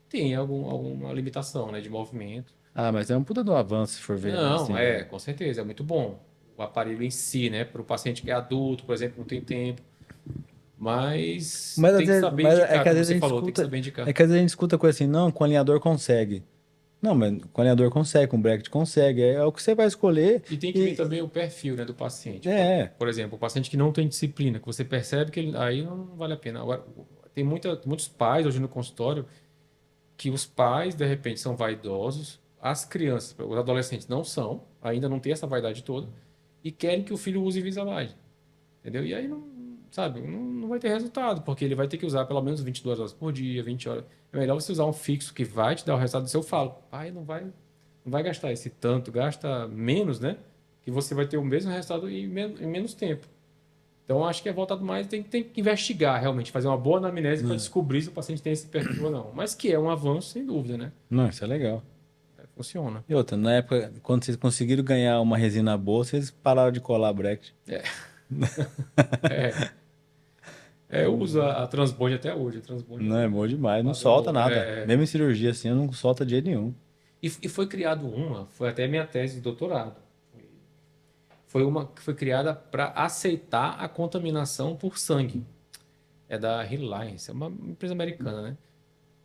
tem alguma limitação, né? De movimento. Mas é um puta do avanço, se for ver. Não, Assim, com certeza, é muito bom. O aparelho em si, né? Para o paciente que é adulto, por exemplo, não tem tempo. Mas Mas, às tem que vezes, saber mas é indicar, que às como vezes a você gente falou, tem que escuta, saber indicar. é que às vezes a gente escuta coisa assim, não, com alinhador consegue. Não, mas com alinhador consegue, com bracket consegue. É o que você vai escolher. E tem que ver também o perfil, né, do paciente. É, Por exemplo, o paciente que não tem disciplina, que você percebe que aí não vale a pena. Agora, tem muitos pais hoje no consultório que os pais, de repente, são vaidosos, as crianças, os adolescentes não são, ainda não tem essa vaidade toda, e querem que o filho use Invisalign, entendeu? E aí, não, sabe, não vai ter resultado, porque ele vai ter que usar pelo menos 22 horas por dia, 20 horas. É melhor você usar um fixo que vai te dar o resultado do seu falo. Pai, não vai gastar esse tanto, gasta menos, né? Que você vai ter o mesmo resultado em menos tempo. Então, acho que é voltado mais, tem que investigar realmente, fazer uma boa anamnese para descobrir se o paciente tem esse perfil ou não. Mas que é um avanço, sem dúvida, né? Não, isso é legal. Funciona. E outra, na época, quando vocês conseguiram ganhar uma resina boa, vocês pararam de colar bracket. É, eu uso a Transbond até hoje. A Transbond Não, é bom demais. Não solta padrão, nada. Mesmo em cirurgia assim, eu não solta de jeito nenhum. E foi criado foi até minha tese de doutorado. Foi uma que foi criada para aceitar a contaminação por sangue. É da Reliance, é uma empresa americana, né?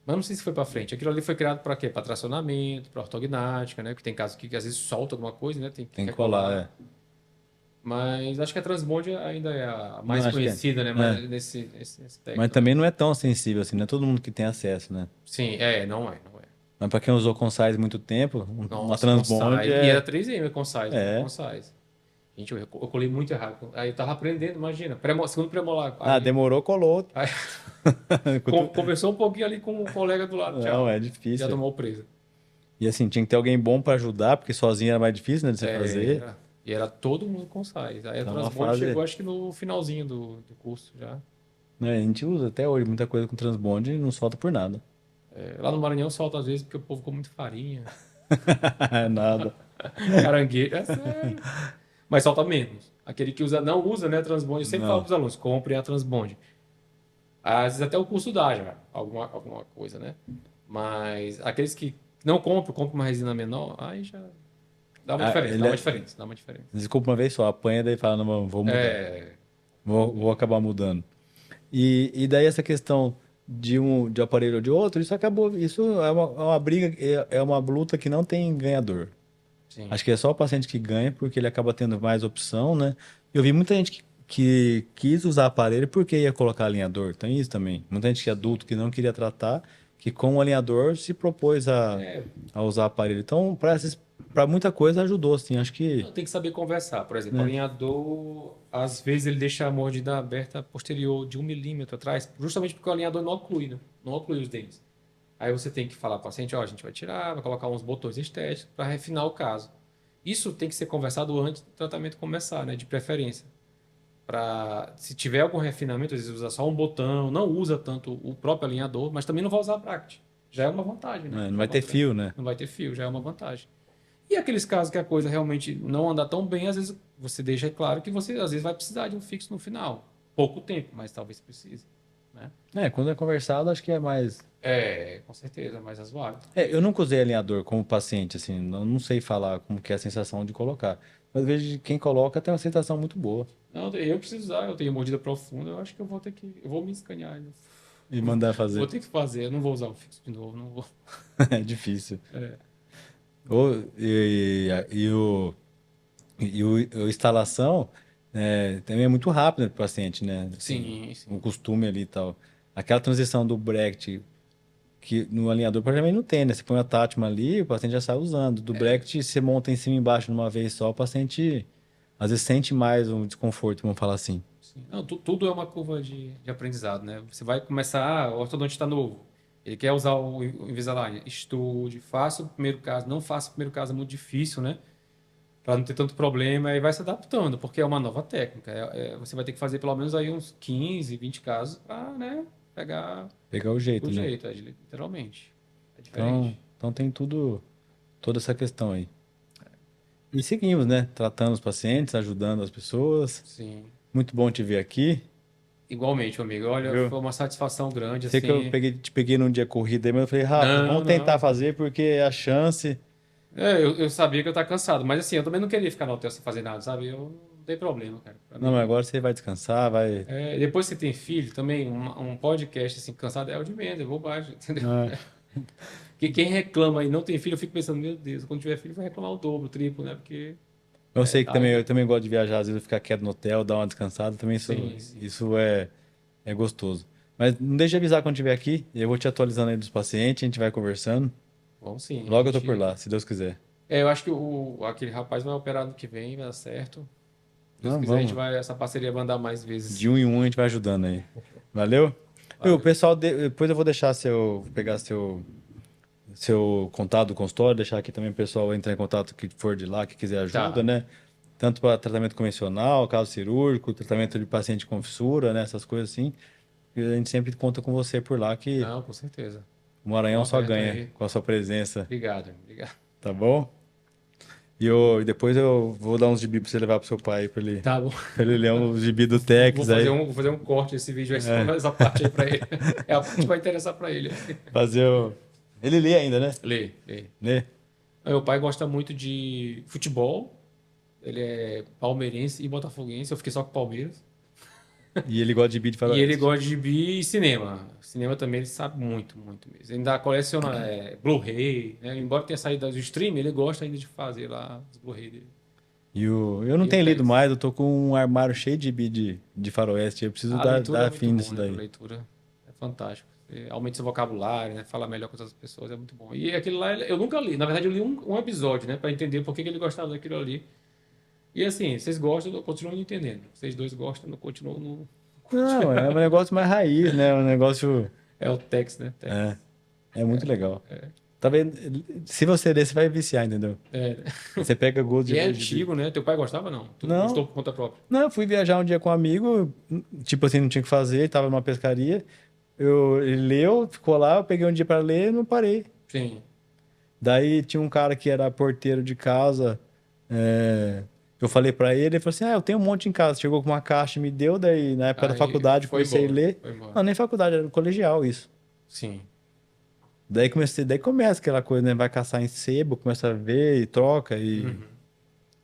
Mas não sei se foi para frente. Aquilo ali foi criado para quê? Para tracionamento, para ortognática, né? Porque tem casos que às vezes solta alguma coisa, né? Tem Tem que que colar, colar. Mas acho que a Transbond ainda é a Não, mais acho que conhecida, né? é. Mas nesse Mas aspecto, né? também não é tão sensível assim, não é todo mundo que tem acesso, né? Sim, não é. Mas pra quem usou Concise muito tempo, uma Nossa, Transbond Concise. E era é. 3M Concise, né? É. Concise. Gente, eu colei muito errado. Aí eu tava aprendendo, imagina. Segundo premolar. Ah, demorou, colou. Aí conversou um pouquinho ali com o colega do lado. Não, Tchau. é Já difícil. tomou presa. E assim, tinha que ter alguém bom pra ajudar, porque sozinho era mais difícil, né, de você fazer. E era todo mundo com sais. Aí a Então, uma Transbond fase. chegou, acho que no finalzinho do curso já. Né, a gente usa até hoje muita coisa com Transbond e não solta por nada. Lá no Maranhão solta às vezes porque o povo come muito farinha. Nada. Caranguejo, é sério. Mas solta menos. Aquele que não usa, né, Transbond. Eu sempre falo Não. para os alunos, comprem a Transbond. Às vezes até o curso dá já, alguma coisa, né? Mas aqueles que não compram uma resina menor, aí já dá uma Ah, diferença, ele dá uma é... diferença, dá uma diferença. Desculpa uma vez só, apanha daí fala, não, vou mudar. É, Vou acabar mudando. E daí essa questão de aparelho ou de outro, isso acabou. Isso é uma briga, é uma luta que não tem ganhador. sim. Acho que é só o paciente que ganha, porque ele acaba tendo mais opção, né? Eu vi muita gente que quis usar aparelho porque ia colocar alinhador. Tem isso também. Muita gente que é adulto que não queria tratar, que com o alinhador se propôs É, a usar aparelho. Então, para muita coisa ajudou, assim. Acho que, tem que saber conversar. Por exemplo, o né? alinhador, às vezes ele deixa a mordida aberta posterior de 1 milímetro atrás, justamente porque o alinhador não oclui, né? Não oclui os dentes. Aí você tem que falar para o paciente, ó, a gente vai tirar, vai colocar uns botões estéticos para refinar o caso. Isso tem que ser conversado antes do tratamento começar, né? De preferência. Se tiver algum refinamento, às vezes usa só um botão, não usa tanto o próprio alinhador, mas também não vai usar a bracket. Já é uma vantagem, né? Não vai ter fio, né? Não vai ter fio, já é uma vantagem. E aqueles casos que a coisa realmente não anda tão bem, às vezes você deixa claro que você às vezes vai precisar de um fixo no final. Pouco tempo, mas talvez precise. Né? Quando é conversado, acho que é mais. Com certeza, mais razoável. Eu nunca usei alinhador como paciente, assim, não sei falar como que é a sensação de colocar. Mas vejo que quem coloca tem uma sensação muito boa. Não, eu preciso usar, eu tenho mordida profunda, eu acho que eu vou me escanear. E mandar Vou fazer. ter que fazer, eu não vou usar o fixo de novo, não vou. É difícil. É, E a instalação também é muito rápida para o paciente, né? Assim, sim, o sim. costume ali e tal. Aquela transição do Brecht, que no alinhador praticamente não tem, né? Você põe a Tatman ali, o paciente já sai usando. Do Brecht, você monta em cima e embaixo de uma vez só, o paciente às vezes sente mais um desconforto, vamos falar assim. Sim. Não, tudo é uma curva de aprendizado, né? Você vai começar, o ortodontista está novo, ele quer usar o Invisalign, estude, faça o primeiro caso, não faça o primeiro caso, é muito difícil, né? Para não ter tanto problema, e vai se adaptando, porque é uma nova técnica. Você vai ter que fazer pelo menos aí uns 15, 20 casos para, né, pegar Pegar o o jeito, né? jeito, literalmente. É Então, diferente. então tem toda essa questão aí. E seguimos, né? Tratando os pacientes, ajudando as pessoas. Sim. Muito bom te ver aqui. Igualmente, amigo. Olha, Viu? foi uma satisfação grande, Sei que eu assim. te peguei num dia corrido aí, mas eu falei, Rafa, Não, vamos tentar não. fazer porque a chance. Eu sabia que eu estava cansado, mas assim, eu também não queria ficar no hotel sem fazer nada, sabe? Eu não tem problema, cara. Pra Não, mas mim, agora você vai descansar, vai. depois que você tem filho, também um podcast assim, cansado é o de menos, é bobagem, entendeu? Ah, Quem reclama e não tem filho, eu fico pensando, meu Deus, quando tiver filho vai reclamar o dobro, o triplo, né? Porque eu sei que também, idade. eu também gosto de viajar, às vezes eu ficar quieto no hotel, dar uma descansada, também Sim, sim. isso é gostoso. Mas não deixe de avisar quando estiver aqui. Eu vou te atualizando aí dos pacientes, a gente vai conversando. Bom, sim. Logo eu tô por lá, se Deus quiser. Eu acho que aquele rapaz vai operar no que vem, vai dar certo. Se Deus Não, quiser, vamos. essa parceria vai andar mais vezes. De um em um a gente vai ajudando aí. Valeu? E o Valeu. pessoal, depois eu vou deixar pegar seu contato do consultório, deixar aqui também o pessoal entrar em contato que for de lá, que quiser ajuda, Tá. né? Tanto para tratamento convencional, caso cirúrgico, tratamento de paciente com fissura, né? Essas coisas assim. E a gente sempre conta com você por lá, que Não, com certeza. o Maranhão Tô só aberto ganha aí. com a sua presença, Obrigado, obrigado. tá bom? E depois eu vou dar uns gibi pra você levar pro seu pai, Tá bom. pra ele ler um gibi do Vou Tex fazer aí. vou fazer um corte desse vídeo, essa parte aí pra ele. É a parte que vai interessar pra ele. Fazer o... Ele lê ainda, né? Lê, lê. Lê. Meu pai gosta muito de futebol. Ele é palmeirense e botafoguense. Eu fiquei só com Palmeiras. E ele gosta de gibi de E ele faroeste. gosta de gibi e cinema. Cinema também ele sabe muito, muito mesmo. Ele ainda coleciona Blu-ray, né? Embora tenha saído do stream, ele gosta ainda de fazer lá os Blu-ray dele. Eu não E o tenho lido Tex. mais, eu tô com um armário cheio de gibi de faroeste. Eu preciso A dar, leitura dar é muito fim bom, nisso né? A daí. leitura é fantástico. Você aumenta seu vocabulário, né? Fala melhor com outras pessoas, é muito bom. E aquele lá, eu nunca li. Na verdade, eu li um episódio, né? Pra entender por que ele gostava daquilo ali. E assim, vocês gostam, eu continuo não entendendo. Vocês dois gostam, eu continuo no... Não, é um negócio mais raiz, né? Um negócio. É o Tex, né? Tex. É muito legal. Tá vendo? Se você ler, você vai viciar, entendeu? É. Você pega gosto E é de gibi. antigo, né? Teu pai gostava, não? Tu Não. gostou por conta própria? Não, eu fui viajar um dia com um amigo, tipo assim, não tinha o que fazer, tava numa pescaria. Ele leu, ficou lá, eu peguei um dia pra ler e não parei. Sim. Daí tinha um cara que era porteiro de casa. Eu falei pra ele, ele falou assim: eu tenho um monte em casa. Chegou com uma caixa e me deu. Daí, na época da Aí faculdade, eu foi comecei a embora. ler. Foi embora. Não, nem faculdade, era no colegial isso. Sim. Daí começa aquela coisa, né? Vai caçar em sebo, começa a ver e troca.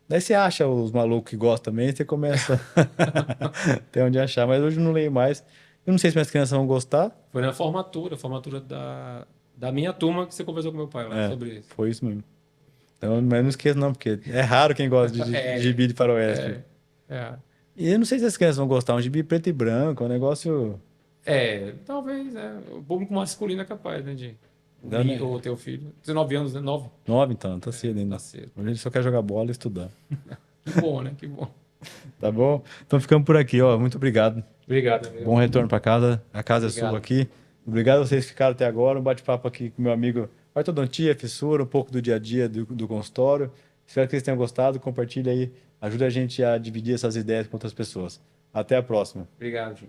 Daí você acha os malucos que gostam também, você começa a ter onde achar. Mas hoje eu não leio mais. Eu não sei se minhas crianças vão gostar. Foi na formatura da minha turma que você conversou com meu pai lá sobre isso. Foi isso mesmo. Então, mas não esqueça não, porque é raro quem gosta de gibi de faroeste. É. E eu não sei se as crianças vão gostar. Um gibi preto e branco, um negócio... Talvez, o público masculino é capaz, né, Né? ou teu filho. 19 anos, né? 9. 9, então, tá cedo ainda. Tá cedo. Hoje ele só quer jogar bola e estudar. Que bom, né? Que bom. Tá bom? Então ficamos por aqui, ó. Muito obrigado. Obrigado, amigo. Bom retorno para casa. A casa é Obrigado. sua aqui. Obrigado a vocês que ficaram até agora. Um bate-papo aqui com meu amigo ortodontia, fissura, um pouco do dia a dia do consultório. Espero que vocês tenham gostado. Compartilhe aí. Ajuda a gente a dividir essas ideias com outras pessoas. Até a próxima. Obrigado, Jim.